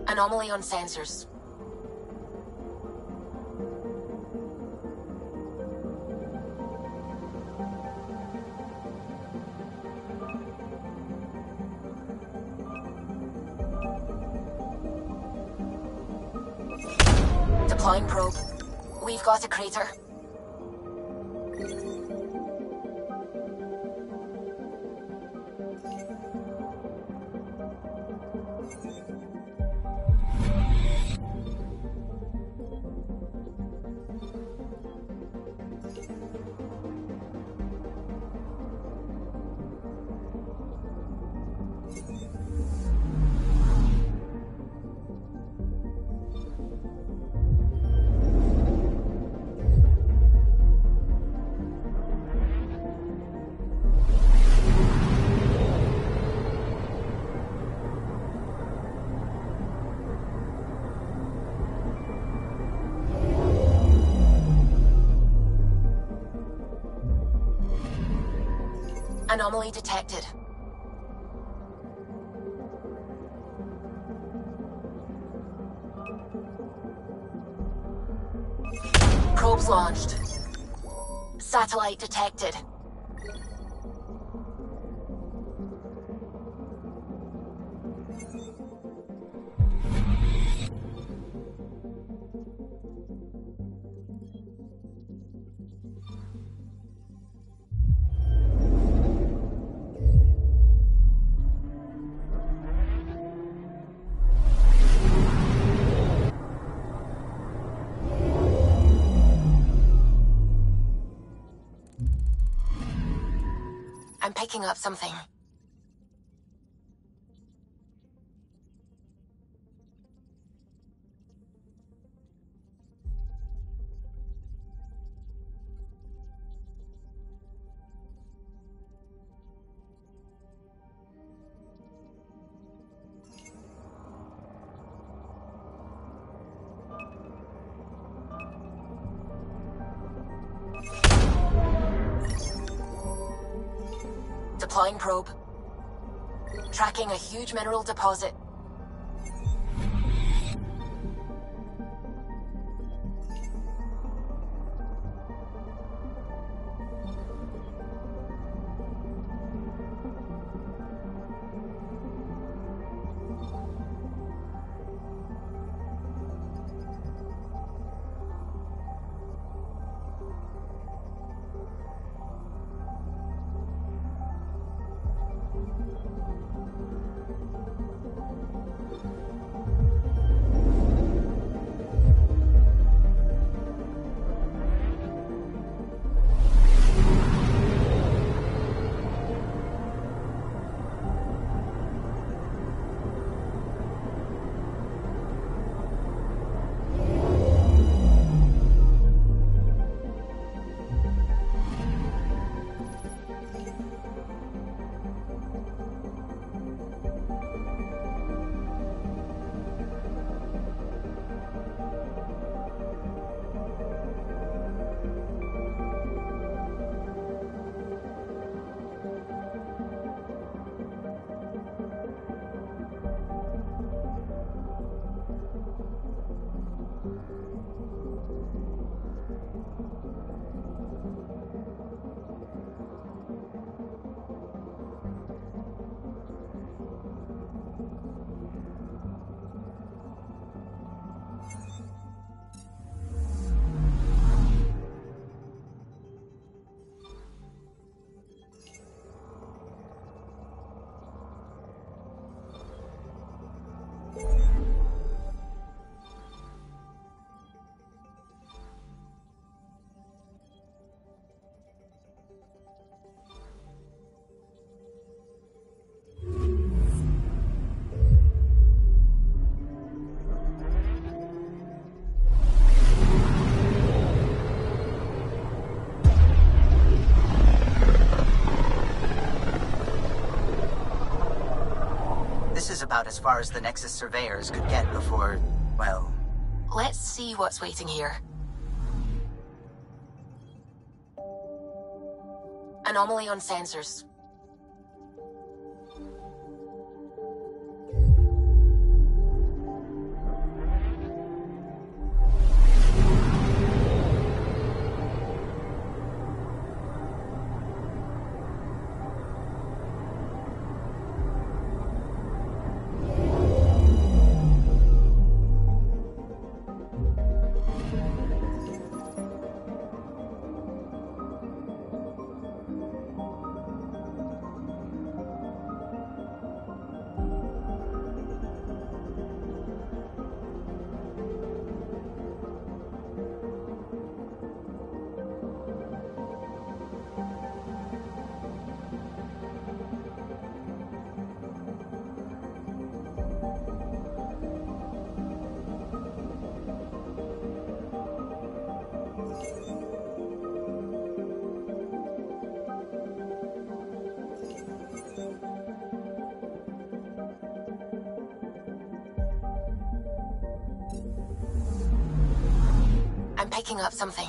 Anomaly on sensors. Deploying probe. We've got a crater. Anomaly detected. Probes launched. Satellite detected. I'm picking up something. Deploying probe. Tracking a huge mineral deposit. About as far as the Nexus surveyors could get before, well... Let's see what's waiting here. Anomaly on sensors. I'm picking up something.